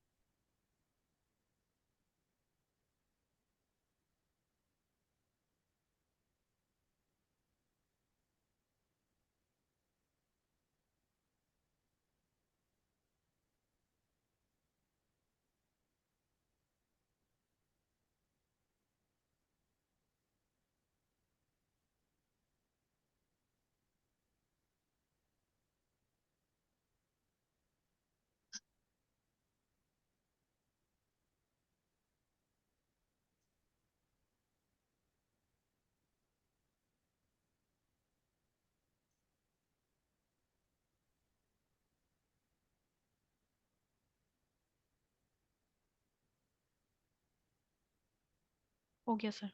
हो गया सर।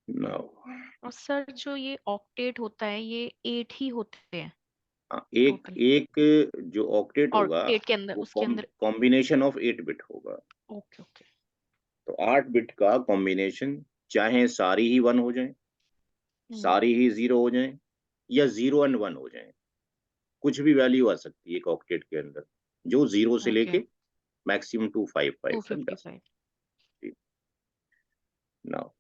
नो, और सर जो ये ऑक्टेट होता है ये 8 ही होते हैं एक टोटल? एक जो ऑक्टेट होगा ऑक्टेट के अंदर, वो उसके अंदर। कॉम्बिनेशन ऑफ 8 बिट होगा। Okay okay. तो 8 बिट का कॉम्बिनेशन, चाहे सारी ही 1 हो जाए, सारी ही 0 हो जाए, या 0 एंड 1 हो जाए, कुछ भी वैल्यू आ सकती है एक ऑक्टेट के अंदर, जो 0 से ओके। लेके मैक्सिमम 255 तक जा 255। सकती है। नाउ,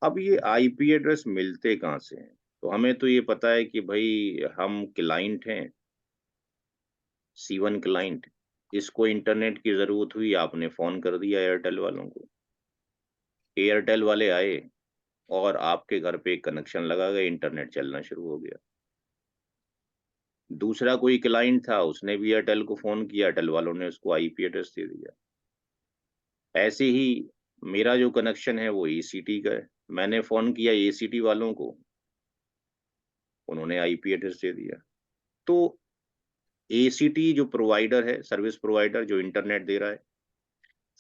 अब ये आईपी एड्रेस मिलते कहाँ से हैं? तो हमें तो ये पता है कि भाई हम क्लाइंट हैं, C1 क्लाइंट। इसको इंटरनेट की जरूरत हुई, आपने फोन कर दिया एयरटेल वालों को, एयरटेल वाले आए और आपके घर पे एक कनेक्शन लगा गया, इंटरनेट चलना शुरू हो गया। दूसरा कोई क्लाइंट था, उसने भी एयरटेल को फोन किया, एयरटेल वालों ने उसको आईपी एड्रेस दे दिया। ऐसे ही मेरा जो कनेक्शन है वो एसीटी का है। मैंने फोन किया एसीटी वालों को, उन्होंने आईपी एड्रेस दे दिया। तो एसीटी जो प्रोवाइडर है, सर्विस प्रोवाइडर जो इंटरनेट दे रहा है,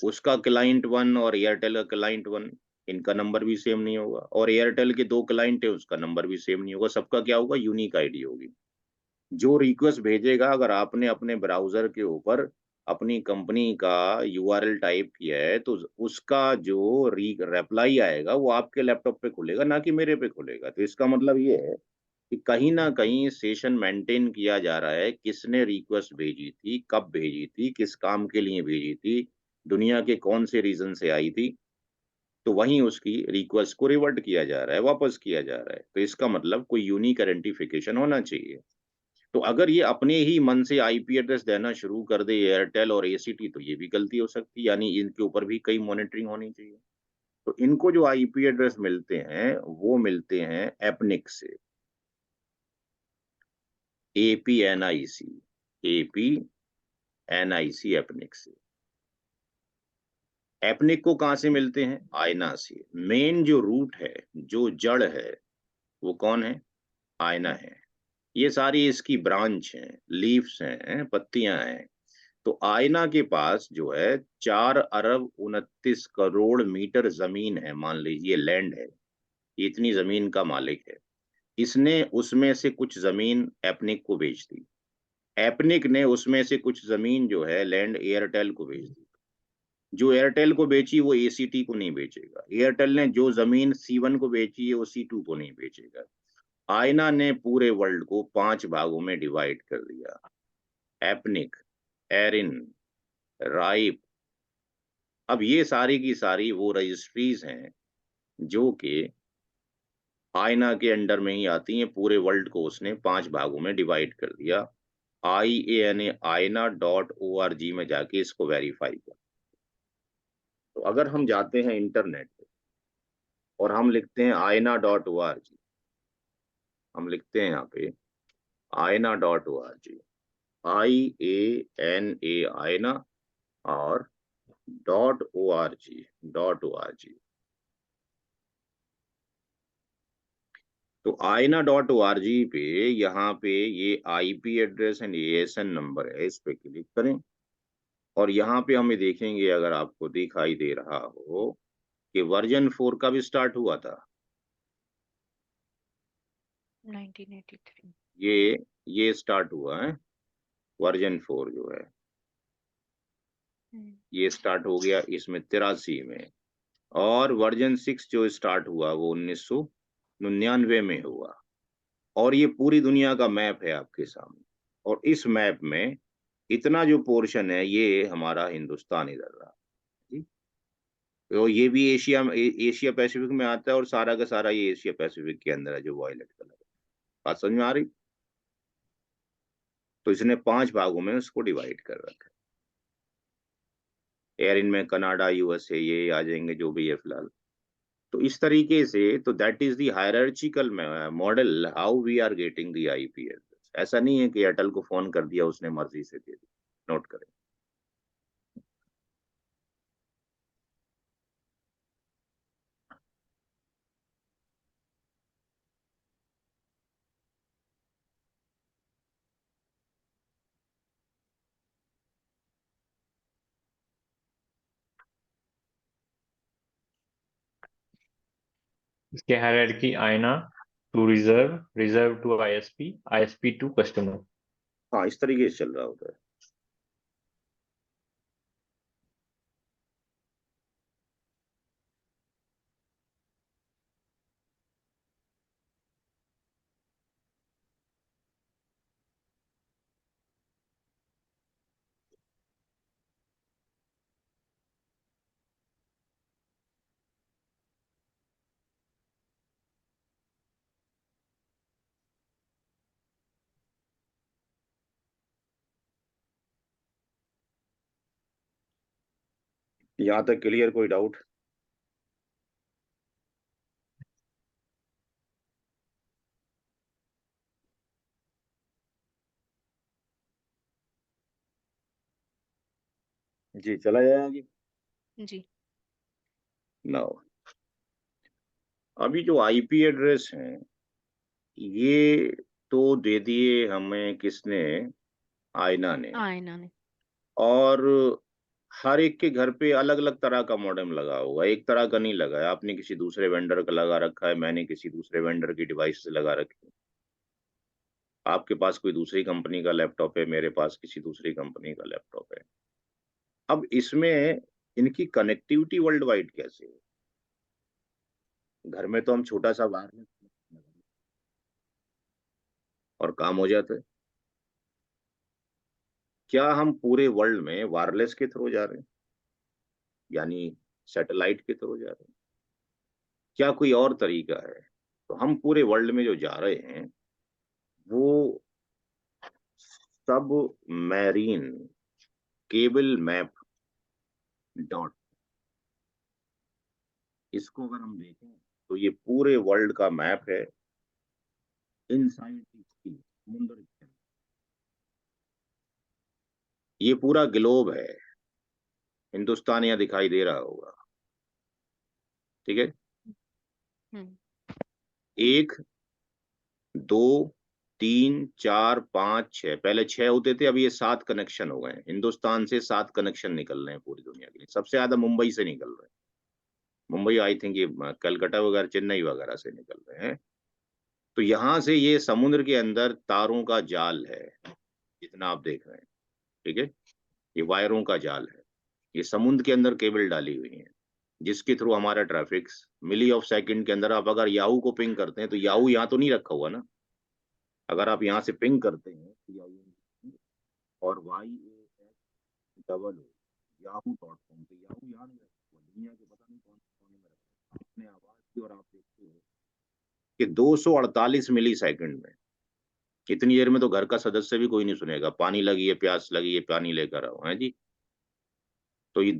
उसका क्लाइंट 1 और एयरटेल का क्लाइंट 1, इनका नंबर भी सेम नहीं होगा। और एयरटेल के 2 क्लाइंट है, उसका नंबर भी सेम नहीं होगा। सबका क्या होगा? यूनिक आईडी होगी। जो रिक्वेस्ट भेजेगा, अगर आपने अपने ब्राउजर के ऊपर अपनी कंपनी का यूआरएल टाइप किया है, तो उसका जो रिप्लाई आएगा वो आपके लैपटॉप पे खुलेगा, ना कि मेरे पे खुलेगा। तो इसका मतलब ये है कि कहीं ना कहीं सेशन मेंटेन किया जा रहा है, किसने रिक्वेस्ट भेजी थी, कब भेजी थी, किस काम के लिए भेजी थी, दुनिया के कौन से रीजन से आई थी। तो वहीं उसकी रिक्वेस्ट को रिवर्ट किया जा रहा है, वापस किया जा रहा है। तो इसका मतलब कोई यूनिक आइडेंटिफिकेशन होना चाहिए। तो अगर ये अपने ही मन से आईपी एड्रेस देना शुरू कर दे एयरटेल और एसीटी, तो ये भी गलती हो सकती है। यानी इनके ऊपर भी कई मॉनिटरिंग होनी चाहिए। तो इनको जो आईपी एड्रेस मिलते हैं वो मिलते हैं एपनिक से, एपीएनआईसी, एपीएनआईसी एपनिक से। एपनिक को कहाँ से मिलते हैं? आयना से। मेन जो रूट है, जो जड़ है, वो कौन है? आयना है। ये सारी इसकी ब्रांच हैं, लीव्स हैं, पत्तियां हैं। तो आयना के पास जो है 4 अरब 29 करोड़ मीटर जमीन है, मान लीजिए लैंड है। ये इतनी जमीन का मालिक है। इसने उसमें से कुछ जमीन एपनिक को बेच दी। एपनिक ने उसमें से कुछ जमीन जो है लैंड एयरटेल को बेच दी। जो एयरटेल को बेची वो एसीटी को नहीं बेचेगा। एयरटेल ने जो जमीन C1 को बेची है वो C2 को नहीं बेचेगा। आयना ने पूरे वर्ल्ड को 5 भागों में डिवाइड कर दिया। एपनिक, एरिन, राइप। अब ये सारी की सारी वो रजिस्ट्रीज हैं जो कि आयना के अंडर में ही आती हैं। पूरे वर्ल्ड को उसने 5 भागों में डिवाइड कर दिया। IANA, आयना.org में जाके इसको वेरीफाई कर। तो अगर हम जाते हैं इंटरनेट पे और हम लिखते हैं आयना.org, हम लिखते हैं यहाँ पे आयना.org, IANA, आयना, और .org। तो आयना.org पे यहाँ पे ये IP address and ASN number है, इस पे क्लिक करें। और यहाँ पे हमें देखेंगे, अगर आपको दिखाई दे रहा हो कि वर्जन 4 कब स्टार्ट हुआ था। 1983। ये स्टार्ट हुआ है वर्जन 4 जो है, ये स्टार्ट हो गया इसमें 83 में। और वर्जन 6 जो स्टार्ट हुआ वो 1999 में हुआ। और ये पूरी दुनिया का मैप है आपके सामने। और इस मैप में इतना जो पोर्शन है ये हमारा हिंदुस्तान इधर रहा जी। तो ये भी एशिया पैसिफिक में आता है, और सारा का सारा ये एशिया पैसिफिक के अंदर है, जो वॉयलेट कलर है। बात समझ में आ रही? तो इसने 5 भागों में उसको डिवाइड कर रखा है। एयर इनमें कनाडा, यूएसए ये आ जाएंगे जो भी है फिलहाल। तो इस तरीके से, तो that is the hierarchical model how we are getting the IP address. ऐसा नहीं है कि एयरटेल को फोन कर दिया उसने मर्जी से दे दिया। नोट करें। इसके hierarchy IANA to reserve, reserve to ISP, ISP to customer. हाँ, इस तरीके से चल रहा होता है। यहाँ तक क्लियर? कोई डाउट? जी, चला जाए आगे। जी। नाउ अभी जो आईपी एड्रेस हैं ये तो दे दिए हमें किसने, आयना ने। इन्होंने। और हर एक के घर पे अलग अलग तरह का मॉडेम लगा हुआ है, एक तरह का नहीं लगा है। आपने किसी दूसरे वेंडर का लगा रखा है, मैंने किसी दूसरे वेंडर की डिवाइस से लगा रखी है। आपके पास कोई दूसरी कंपनी का लैपटॉप है, मेरे पास किसी दूसरी कंपनी का लैपटॉप है। अब इसमें इनकी कनेक्टिविटी वर्ल्ड वाइड कैसे है? घर में तो हम छोटा सा वायरलेस और काम हो जाता है। क्या हम पूरे वर्ल्ड में वायरलेस के थ्रू जा रहे हैं, यानी सैटेलाइट के थ्रू जा रहे हैं? क्या कोई और तरीका है? तो हम पूरे वर्ल्ड में जो जा रहे हैं वो सब मैरीन केबल मैप डॉट, इसको अगर हम देखें तो ये पूरे वर्ल्ड का मैप है इनसाइड द सी, समुद्र के अंदर। ये पूरा ग्लोब है, हिंदुस्तान यहाँ दिखाई दे रहा होगा, ठीक है। हम्म। एक, दो, तीन, चार, पाँच, छह, पहले छह होते थे, अब ये 7 कनेक्शन हो गए हैं। हिंदुस्तान से 7 कनेक्शन निकल रहे हैं पूरी दुनिया के लिए। सबसे ज्यादा मुंबई से निकल रहे हैं। मुंबई आई थिंक ये कलकत्ता वगैरह चेन्नई वगैरह से निकल रहे हैं। तो यहाँ से ये समुद्र के अंदर तारों का जाल है जितना आप देख रहे हैं, ठीक है। ये वायरों का जाल है, ये समुद्र के अंदर केबल डाली हुई है जिसके थ्रू हमारा ट्रैफिक मिली ऑफ सेकंड के अंदर। आप अगर याहू को पिंग करते हैं तो याहू यहाँ तो नहीं रखा हुआ ना। अगर आप यहाँ से पिंग करते हैं और YAH याहू.com, तो याहू यहाँ नहीं रखा हुआ, दुनिया के पता नहीं कौन से कोने में रखा है अपने आवाज की। और आप देखते हो कि 248 मिली सेकंड में, इतनी देर में तो घर का सदस्य भी कोई नहीं सुनेगा, पानी लगी है, प्यास लगी है, पानी लेकर आओ, है जी। तो ये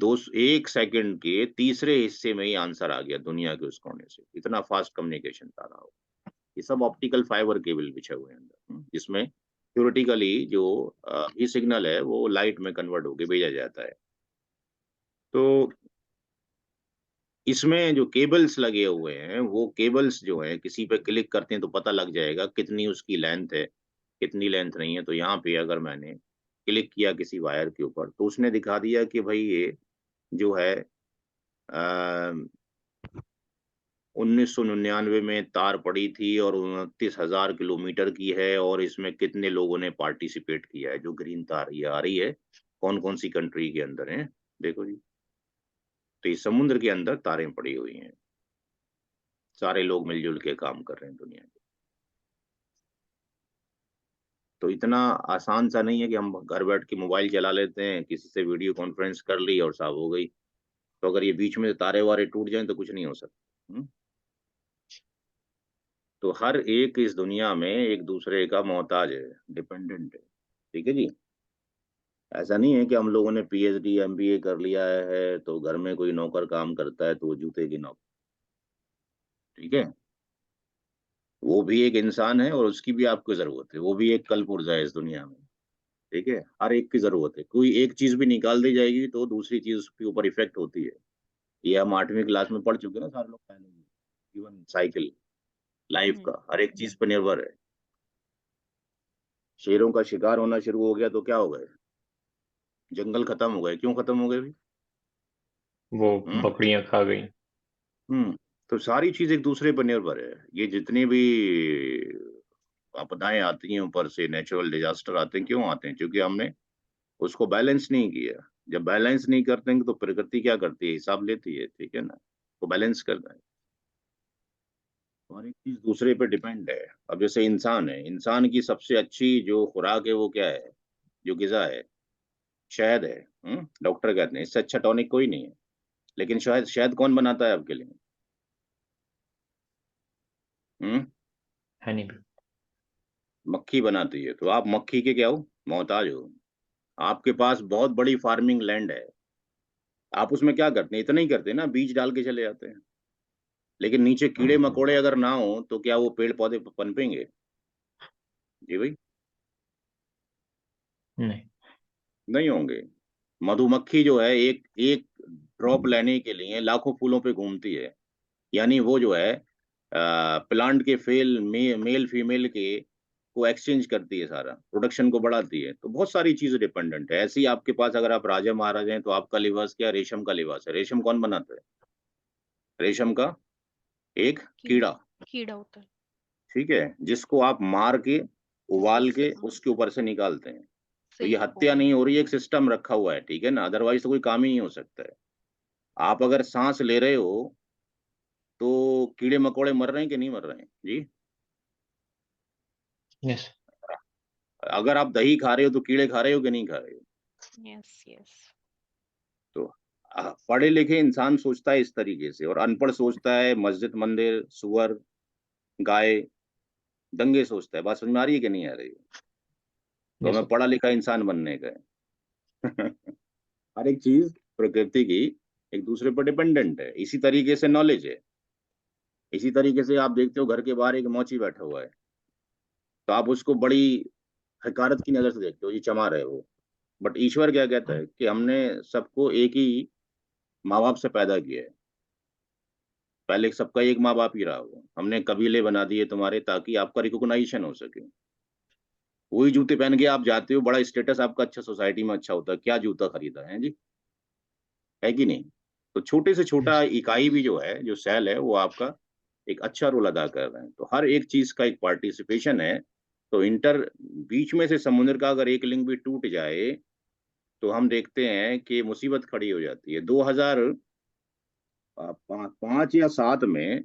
1 सेकंड के तीसरे हिस्से में ही आंसर आ गया दुनिया के उस कोने से। इतना फास्ट कम्युनिकेशन था रहा हो। ये सब ऑप्टिकल फाइबर केबल बिछे हुए हैं अंदर, जिसमें थ्योरेटिकली जो ये सिग्नल है वो लाइट में कन्वर्ट होके भेजा जाता है। तो इसमें जो केबल्स लगे हुए हैं वो केबल्स जो है किसी पे क्लिक करते हैं तो पता लग जाएगा कितनी उसकी लेंथ है, कितनी लेंथ नहीं है। तो यहाँ पे अगर मैंने क्लिक किया किसी वायर के ऊपर तो उसने दिखा दिया कि भाई ये जो है 1999 में तार पड़ी थी और 29,000 किलोमीटर की है, और इसमें कितने लोगों ने पार्टिसिपेट किया है। जो ग्रीन तार ये आ रही है कौन कौन सी कंट्री के अंदर है, देखो जी। तो ये समुद्र के अंदर तारें पड़ी हुई हैं, सारे लोग मिलजुल के काम कर रहे हैं दुनिया के। तो इतना आसान सा नहीं है कि हम घर बैठ के मोबाइल चला लेते हैं, किसी से वीडियो कॉन्फ्रेंस कर ली और साहब हो गई। तो अगर ये बीच में तारे वारे टूट जाएं तो कुछ नहीं हो सकता। तो हर एक इस दुनिया में एक दूसरे का मोहताज है, डिपेंडेंट है, ठीक है जी। ऐसा नहीं है कि हम लोगों ने पीएचडी एमबीए कर लिया है तो घर में कोई नौकर काम करता है तो वो जूते की नौकर, ठीक है। वो भी एक इंसान है और उसकी भी आपको जरूरत है, वो भी एक कलपुर्जा है इस दुनिया में, ठीक है। हर एक की जरूरत है, कोई एक चीज भी निकाल दी जाएगी तो दूसरी चीज उसके ऊपर इफेक्ट होती है। ये हम 8वीं क्लास में पढ़ चुके हैं ना सारे लोग पहले ही। जीवन साइकिल लाइफ हम्म। का हर एक चीज पर निर्भर है। शेरों का शिकार होना शुरू हो गया तो क्या हो गए, जंगल खत्म हो गए। क्यों खत्म हो गए भी? वो हम्म बकरियां खा गई। तो सारी चीज एक दूसरे पर निर्भर है। ये जितनी भी आपदाएं आती हैं ऊपर से, नेचुरल डिजास्टर आते हैं, क्यों आते हैं? क्योंकि हमने उसको बैलेंस नहीं किया। जब बैलेंस नहीं करते हैं तो प्रकृति क्या करती है, हिसाब लेती है, ठीक है ना। वो बैलेंस करना है और एक चीज दूसरे पे डिपेंड है। अब जैसे इंसान है, इंसान की सबसे अच्छी जो खुराक है वो क्या है, जो गिजा है, शहद है। डॉक्टर कहते हैं इससे अच्छा टॉनिक कोई नहीं है। लेकिन शायद शहद कौन बनाता है आपके लिए? हम्म हनी भी। मक्खी बनाती है। तो आप मक्खी के क्या हो, मोहताज हो। आपके पास बहुत बड़ी फार्मिंग लैंड है, आप उसमें क्या करते हैं? इतना ही करते हैं ना, बीज डाल के चले जाते हैं। लेकिन नीचे कीड़े मकोड़े अगर ना हो तो क्या वो पेड़ पौधे पनपेंगे? जी भाई, नहीं। नहीं होंगे। मधुमक्खी जो है एक एक ड्रॉप लेने के लिए लाखों फूलों पे घूमती है, यानी वो जो है प्लांट के मेल फीमेल के को एक्सचेंज करती है, सारा प्रोडक्शन को बढ़ाती है। तो बहुत सारी चीजें डिपेंडेंट है। ऐसे ही आपके पास अगर आप राजा महाराजा हैं तो आपका लिबास क्या, रेशम का लिबास है। रेशम कौन बनाता है? रेशम का एक कीड़ा, कीड़ा होता है। ठीक है, जिसको आप मार के उबाल के हाँ, उसके ऊपर से निकालते हैं। तो ये सिल्क हत्या वॉर्म। नहीं हो रही है, एक सिस्टम रखा हुआ है, ठीक है ना, अदरवाइज तो कोई काम ही नहीं हो सकता है। आप अगर सांस ले रहे हो तो कीड़े मकोड़े मर रहे हैं कि नहीं मर रहे हैं जी? Yes. अगर आप दही खा रहे हो तो कीड़े खा रहे हो कि नहीं खा रहे हो? Yes yes. तो पढ़े लिखे इंसान सोचता है इस तरीके से, और अनपढ़ सोचता है मस्जिद मंदिर सुअर गाय दंगे सोचता है। बात समझ में आ रही है कि नहीं आ रही है? तो Yes. हमें पढ़ा लिखा इंसान बनने का है। हर एक चीज प्रकृति की एक दूसरे पर डिपेंडेंट है। इसी तरीके से नॉलेज है। इसी तरीके से आप देखते हो घर के बाहर एक मौची बैठा हुआ है, तो आप उसको बड़ी हकारत की नजर से देखते हो, ये चमा रहे हो। बट ईश्वर क्या कहता है कि हमने सबको एक ही माँ बाप से पैदा किया है। पहले सबका एक माँ बाप ही रहा हो, हमने कबीले बना दिए तुम्हारे ताकि आपका रिकॉग्नाइजेशन हो सके। वही जूते पहन के आप जाते हो, बड़ा स्टेटस आपका अच्छा सोसाइटी में अच्छा होता है, क्या जूता खरीदा है जी, है कि नहीं? तो छोटे से छोटा Yes. इकाई भी जो है, जो सेल है, वो आपका एक अच्छा रोल अदा कर रहे हैं। तो हर एक चीज का एक पार्टिसिपेशन है। तो इंटर बीच में से समुद्र का अगर एक लिंक भी टूट जाए तो हम देखते हैं कि मुसीबत खड़ी हो जाती है। 2005 या 7 में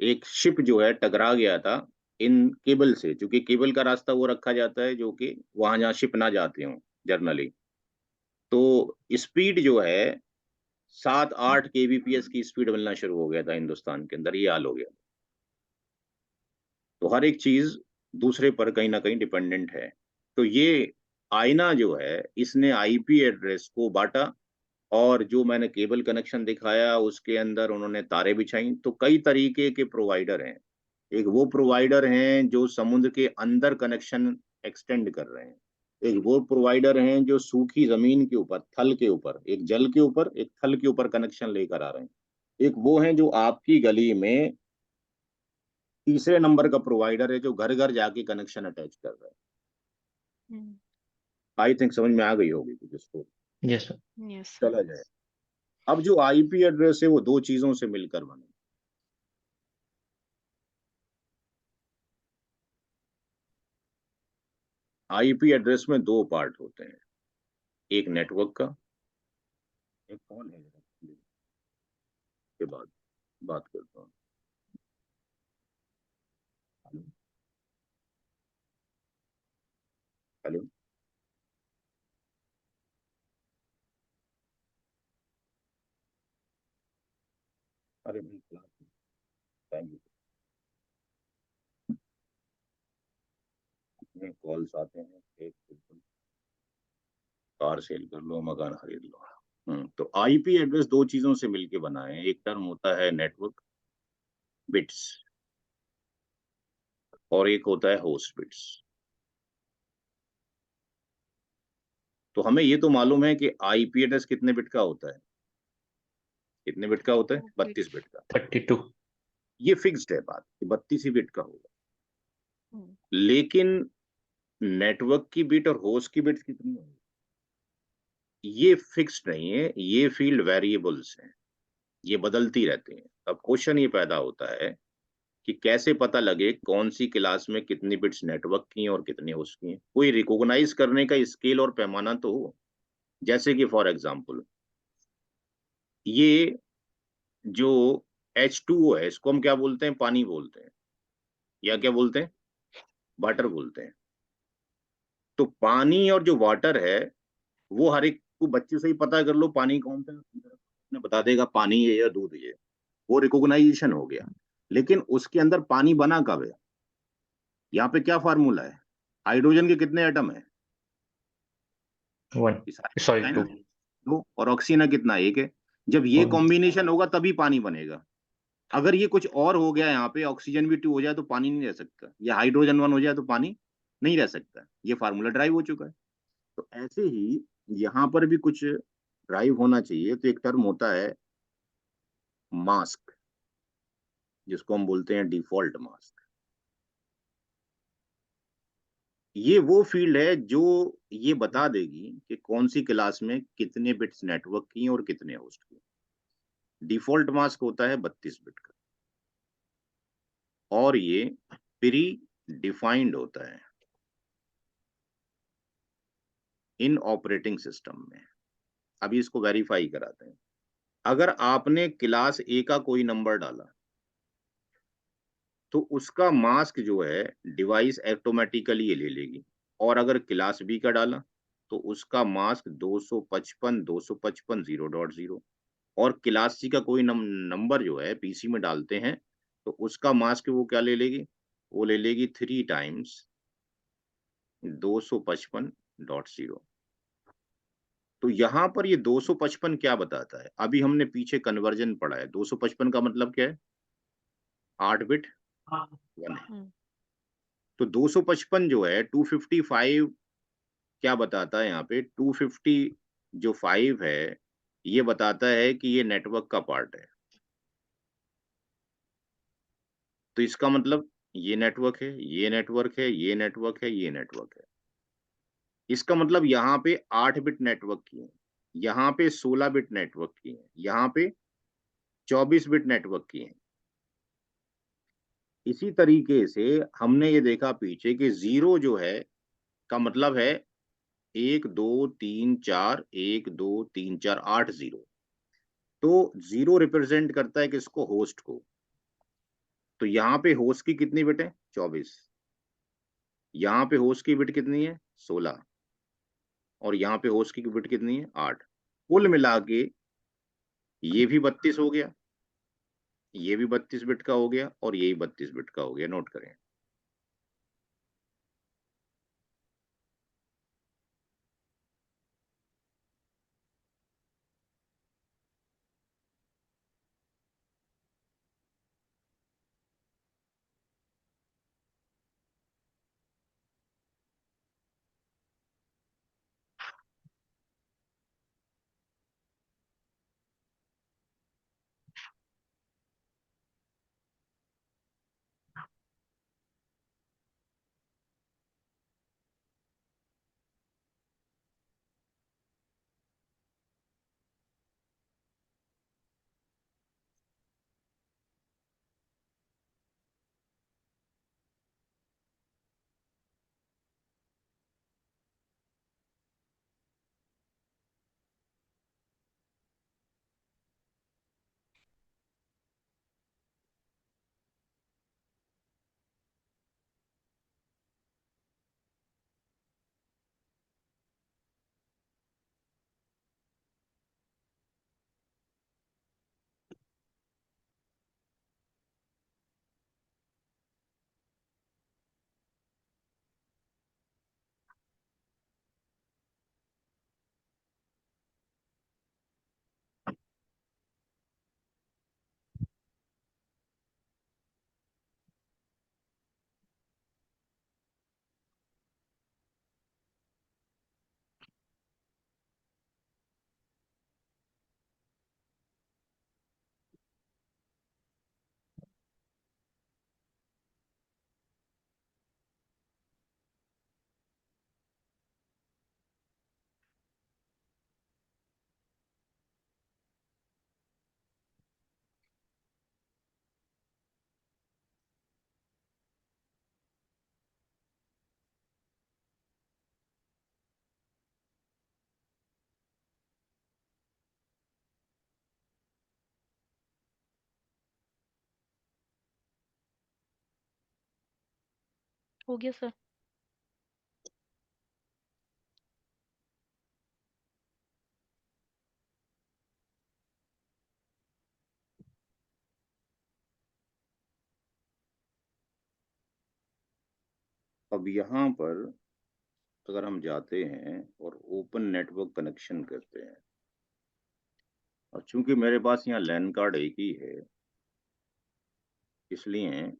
एक शिप जो है टकरा गया था इन केबल से, क्योंकि केबल का रास्ता वो रखा जाता है जो कि वहां जहाँ शिप ना जाते हो जर्नली। तो स्पीड जो है 7-8 kbps की स्पीड मिलना शुरू हो गया था हिंदुस्तान के अंदर, ये हाल हो गया। तो हर एक चीज दूसरे पर कहीं ना कहीं डिपेंडेंट है। तो ये आईना जो है, इसने आईपी एड्रेस को बांटा, और जो मैंने केबल कनेक्शन दिखाया उसके अंदर उन्होंने तारे बिछाई। तो कई तरीके के प्रोवाइडर हैं। एक वो प्रोवाइडर हैं जो समुद्र के अंदर कनेक्शन एक्सटेंड कर रहे हैं। एक वो प्रोवाइडर हैं जो सूखी जमीन के ऊपर, थल के ऊपर, एक जल के ऊपर एक थल के ऊपर कनेक्शन लेकर आ रहे हैं। एक वो हैं जो आपकी गली में तीसरे नंबर का प्रोवाइडर है, जो घर घर जाके कनेक्शन अटैच कर रहा है। आई थिंक समझ में आ गई होगी कि जिसको Yes, sir. यस। चला जाए। अब जो आईपी एड्रेस है वो दो चीजों से मिलकर बने। आईपी एड्रेस में दो पार्ट होते हैं, एक नेटवर्क का, एक कौन है के बाद बात करता हूँ। Hello hello. अरे भाई क्लास टाइम में कॉल्स आते हैं, एक बिल्कुल कार सेल कर लो मकान खरीद लो। तो आईपी एड्रेस दो चीजों से मिलके बना है। एक टर्म होता है नेटवर्क बिट्स और एक होता है होस्ट बिट्स। तो हमें ये तो मालूम है कि आईपी एड्रेस कितने बिट का होता है, कितने बिट का होता है, 32 बिट का। 32. ये फिक्स्ड है बात कि 32 ही बिट का होगा। लेकिन नेटवर्क की बिट और होस्ट की बिट कितनी होगी, ये फिक्स्ड नहीं है, ये फील्ड वेरिएबल्स हैं, ये बदलती रहती हैं। अब क्वेश्चन ये पैदा होता है कि कैसे पता लगे कौन सी क्लास में कितनी बिट्स नेटवर्क की हैं और कितनी होस्ट की हैं। कोई रिकॉग्नाइज करने का स्केल और पैमाना तो हो। जैसे कि फॉर एग्जांपल ये जो H2O है, इसको हम क्या बोलते हैं, पानी बोलते हैं, या क्या बोलते हैं, वाटर बोलते हैं। तो पानी और जो वाटर है वो हर एक को बच्चे से ही पता कर लो पानी कौन सा है, बता देगा पानी है या दूध है। वो रिकॉग्नाइजेशन हो गया। लेकिन उसके अंदर पानी बना कब है, यहाँ पे क्या फार्मूला है, हाइड्रोजन के कितने एटम है, 1. इस हाइड्रोजन का Sorry, है 2. ना, दो, और ऑक्सीजन का कितना, एक है। जब ये 1. कॉम्बिनेशन होगा तभी पानी बनेगा। अगर ये कुछ और हो गया, यहाँ पे ऑक्सीजन भी 2 हो जाए तो पानी नहीं रह सकता, या हाइड्रोजन 1 हो जाए तो पानी नहीं रह सकता। ये फार्मूला ड्राइव हो चुका है। तो ऐसे ही यहाँ पर भी कुछ ड्राइव होना चाहिए, तो एक टर्म होता है मास्क, जिसको हम बोलते हैं डिफॉल्ट मास्क। ये वो फील्ड है जो ये बता देगी कि कौन सी क्लास में कितने बिट्स नेटवर्क की हैं और कितने होस्ट की। डिफॉल्ट मास्क होता है 32 बिट का, और ये प्री डिफाइंड होता है इन ऑपरेटिंग सिस्टम में। अभी इसको वेरीफाई कराते हैं। अगर आपने क्लास ए का कोई नंबर डाला, तो उसका मास्क जो है डिवाइस ऑटोमेटिकली ये ले लेगी। और अगर क्लास बी का डाला, तो उसका मास्क 255 और क्लास सी का कोई नंबर जो है पीसी में डालते हैं, तो उसका मास्क वो क्या ले लेगी, वो ले लेगी 3 टाइम्स 255.0। तो यहाँ पर ये 255 क्या बताता है, अभी हमने पीछे कन्वर्जन पढ़ा है, 255 का मतलब क्या है, 8 बिट 1 है। हम्म, तो 255 जो है 255 क्या बताता है, यहाँ पे 250 जो 5 है, ये बताता है कि ये नेटवर्क का पार्ट है। तो इसका मतलब ये नेटवर्क है, ये नेटवर्क है, ये नेटवर्क है, ये नेटवर्क है। इसका मतलब यहाँ पे 8 बिट नेटवर्क की है, यहाँ पे 16 बिट नेटवर्क की है, यहाँ पे 24 बिट नेटवर्क की है। इसी तरीके से हमने ये देखा पीछे कि जीरो जो है का मतलब है 1 2 3 4, 1 2 3 4, 8 जीरो। तो जीरो रिप्रेजेंट करता है किसको, होस्ट को। तो यहाँ पे होस्ट की कितनी बिट है, 24। यहाँ पे होस्ट की बिट कितनी है, 16। और यहाँ पे होस्ट की बिट कितनी है, 8। कुल मिला के ये भी 32 हो गया, ये भी 32 बिट का हो गया, और ये भी 32 बिट का हो गया। नोट करें। हो गया सर। अब यहाँ पर अगर हम जाते हैं और ओपन नेटवर्क कनेक्शन करते हैं, और चूंकि मेरे पास यहाँ लैन कार्ड एक ही है, इसलिए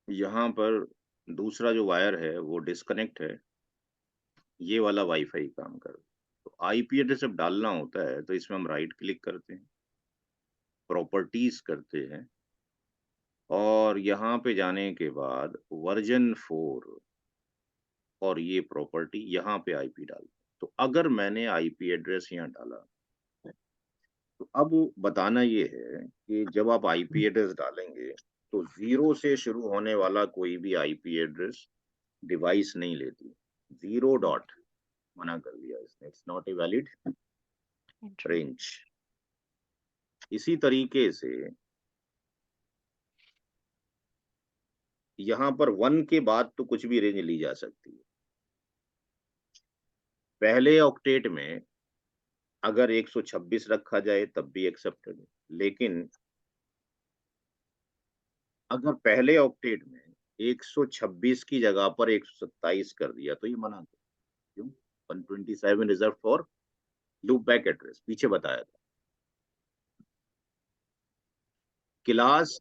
यहाँ पर दूसरा जो वायर है वो डिस्कनेक्ट है, ये वाला वाईफाई काम कर। तो आईपी एड्रेस जब डालना होता है तो इसमें हम राइट क्लिक करते हैं, प्रॉपर्टीज करते हैं, और यहाँ पे जाने के बाद वर्जन 4 और ये प्रॉपर्टी यहाँ पे आईपी डाल। तो अगर मैंने आईपी एड्रेस यहाँ डाला, तो अब बताना ये है कि जब आप आईपी एड्रेस डालेंगे तो 0 से शुरू होने वाला कोई भी आईपी एड्रेस डिवाइस नहीं लेती। 0 डॉट मना कर दिया इसने, it's not a valid range. इसी तरीके से यहाँ पर 1 के बाद तो कुछ भी रेंज ली जा सकती है। पहले ऑक्टेट में अगर 126 रखा जाए तब भी एक्सेप्टेड है, लेकिन अगर पहले ऑक्टेट में 126 की जगह पर 127 कर दिया तो ये मना कर। क्यों? 127 reserve for loop back address, पीछे बताया था। क्लास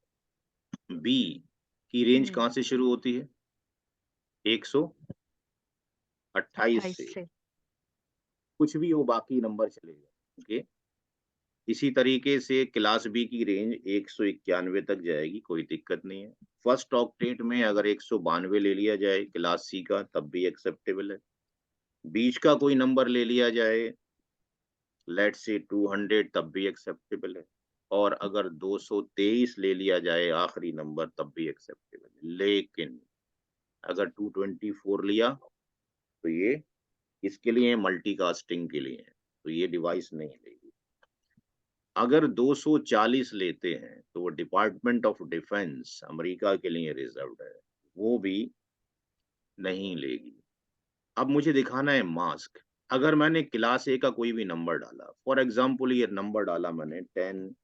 बी की रेंज कहां से शुरू होती है? 128 से। कुछ भी हो, बाकी नंबर चलेगा। ओके, इसी तरीके से क्लास बी की रेंज 191 तक जाएगी, कोई दिक्कत नहीं है। फर्स्ट ऑक्टेट में अगर 192 ले लिया जाए क्लास सी का तब भी एक्सेप्टेबल है। बीच का कोई नंबर ले लिया जाए, लेट्स से 200, तब भी एक्सेप्टेबल है। और अगर 223 ले लिया जाए आखिरी नंबर तब भी एक्सेप्टेबल है। लेकिन अगर 224 लिया तो ये इसके लिए मल्टीकास्टिंग के लिए है, तो ये डिवाइस नहीं लेगी। अगर 240 लेते हैं तो वो डिपार्टमेंट ऑफ डिफेंस अमेरिका के लिए रिजर्व्ड है, वो भी नहीं लेगी। अब मुझे दिखाना है मास्क। अगर मैंने क्लास ए का कोई भी नंबर डाला, फॉर एग्जांपल ये नंबर डाला मैंने 10,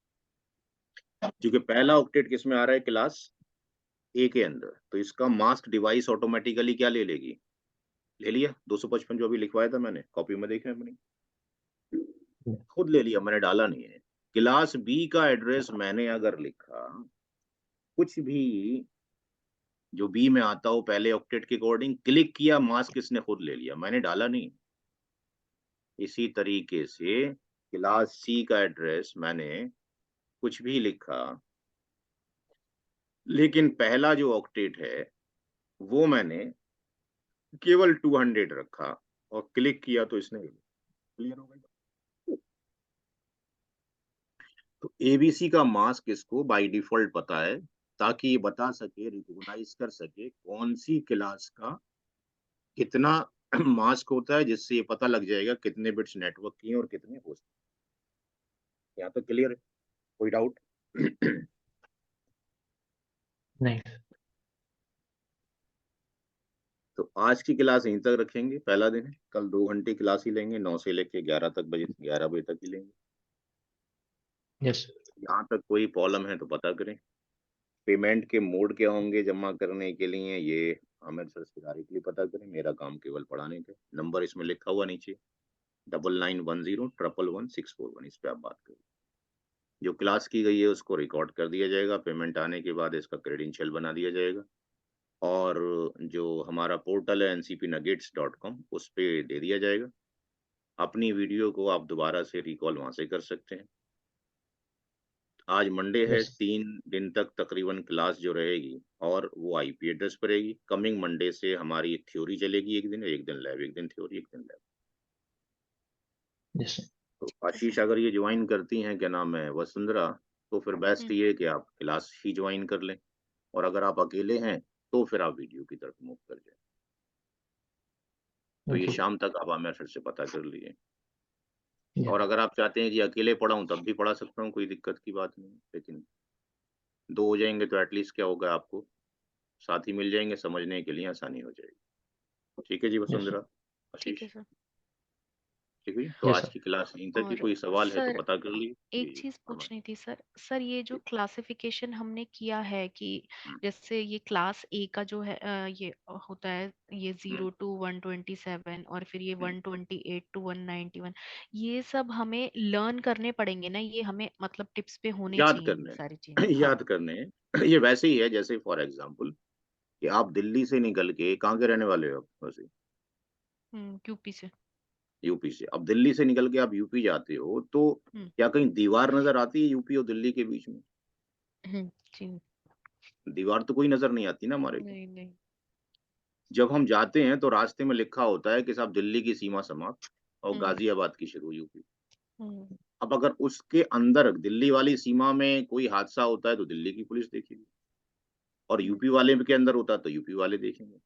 क्योंकि पहला ऑक्टेट किस में आ रहा है? क्लास ए के अंदर, तो इसका मास्क डिवाइस ऑटोमेटिकली क्या ले लेगी? ले लिया 255 जो अभी लिखवाया था मैंने, कॉपी में देखे अपनी, खुद ले लिया, मैंने डाला नहीं है। क्लास बी का एड्रेस मैंने अगर लिखा, कुछ भी जो बी में आता हो पहले ऑक्टेट के अकॉर्डिंग, क्लिक किया, मास्क इसने खुद ले लिया, मैंने डाला नहीं। इसी तरीके से क्लास सी का एड्रेस मैंने कुछ भी लिखा, लेकिन पहला जो ऑक्टेट है वो मैंने केवल 200 रखा और क्लिक किया तो इसने क्लियर हो गया। तो एबीसी का मास्क इसको बाय डिफॉल्ट पता है, ताकि ये बता सके, रिकॉग्नाइज कर सके कौन सी क्लास का कितना मास्क होता है, जिससे ये पता लग जाएगा कितने बिट्स नेटवर्क की हैं और कितने होस्ट। यहाँ तो क्लियर है, कोई डाउट? नहीं। तो आज की क्लास यहीं तक रखेंगे, पहला दिन है, कल 2 घंटे क्लास ही लेंगे, 9 से लेके 11 बजे तक ही लेंगे। यस। यहाँ तक कोई प्रॉब्लम है तो पता करें। पेमेंट के मोड क्या होंगे जमा करने के लिए, ये आमिर सर से डायरेक्टली पता करें, मेरा काम केवल पढ़ाने का। नंबर इसमें लिखा हुआ नीचे 9910111641, इस पे आप बात करें। जो क्लास की गई है उसको रिकॉर्ड कर दिया जाएगा, पेमेंट आने के बाद इसका क्रेडेंशियल बना दिया जाएगा, और जो हमारा पोर्टल है ncpnuggets.com उस पे दे दिया जाएगा। अपनी वीडियो को आप दोबारा से रिकॉल वहां से कर सकते हैं। आज मंडे है, यस। 3 दिन तक तकरीबन क्लास जो रहेगी और वो आईपी एड्रेस पर रहेगी। कमिंग मंडे से हमारी थ्योरी चलेगी, एक दिन लैब, एक दिन थ्योरी, एक दिन लैब। यस। तो आशीष अगर ये ज्वाइन करती हैं, क्या नाम है, वसुंधरा, तो फिर बेस्ट ये है कि आप क्लास ही ज्वाइन कर लें, और अगर आप अकेले हैं तो फिर आप वीडियो की तरफ मूव कर जाए। तो ये शाम तक आप आमिर सर से पता कर लीजिए। और अगर आप चाहते हैं कि अकेले पढ़ाऊं तब भी पढ़ा सकता हूँ, कोई दिक्कत की बात नहीं, लेकिन 2 हो जाएंगे तो एटलीस्ट क्या होगा, आपको साथी मिल जाएंगे, समझने के लिए आसानी हो जाएगी। ठीक है जी वसुंधरा, ठीक है आशीष, सर। ठीक है जी। तो यस आज सर। की क्लास यहीं तक ही, और कोई सवाल है तो सर पता कर लीजिए। एक जी जी, चीज फरमाइए। पूछनी थी सर। सर ये जो जी। क्लासिफिकेशन हमने किया है कि हम्म, जैसे ये क्लास ए का जो है ये होता है ये हम्म, 0 to 127 और फिर ये हम्म। 128 to 191, ये सब हमें लर्न करने पड़ेंगे ना? ये हमें मतलब टिप्स पे होने याद चाहिए ये करने सारी चीजें। हैं, हाँ। याद करने हैं। ये वैसे ही है जैसे फॉर एग्जाम्पल कि आप दिल्ली से निकल के कहाँ के रहने वाले हो आप वैसे? यूपी से। यूपी से। अब दिल्ली से निकल के आप यूपी जाते हो तो क्या कहीं दीवार नजर आती है यूपी और दिल्ली के बीच में? जी दीवार तो कोई नजर नहीं आती ना हमारे को। नहीं नहीं। जब हम जाते हैं तो रास्ते में लिखा होता है कि साहब दिल्ली की सीमा समाप्त और गाजियाबाद की शुरू यूपी। अब अगर उसके अंदर दिल्ली वाली सीमा में कोई हादसा होता है तो दिल्ली की पुलिस देखेगी, और यूपी वाले के अंदर होता है तो यूपी वाले देखेंगे।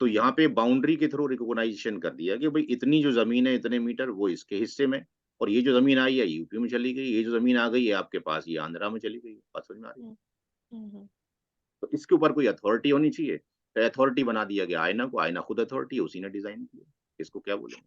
तो यहाँ पे बाउंड्री के थ्रू रिकॉग्नाइजेशन कर दिया कि भाई इतनी जो जमीन है, इतने मीटर वो इसके हिस्से में, और ये जो जमीन आई है यूपी में चली गई, ये जो जमीन आ गई है आपके पास ये आंध्रा में चली गई। बात समझ में आ रही है? तो इसके ऊपर कोई अथॉरिटी होनी चाहिए, तो अथॉरिटी बना दिया गया आईना को। आईना खुद अथॉरिटी है, उसी ने डिजाइन किया। इसको क्या बोलेंगे?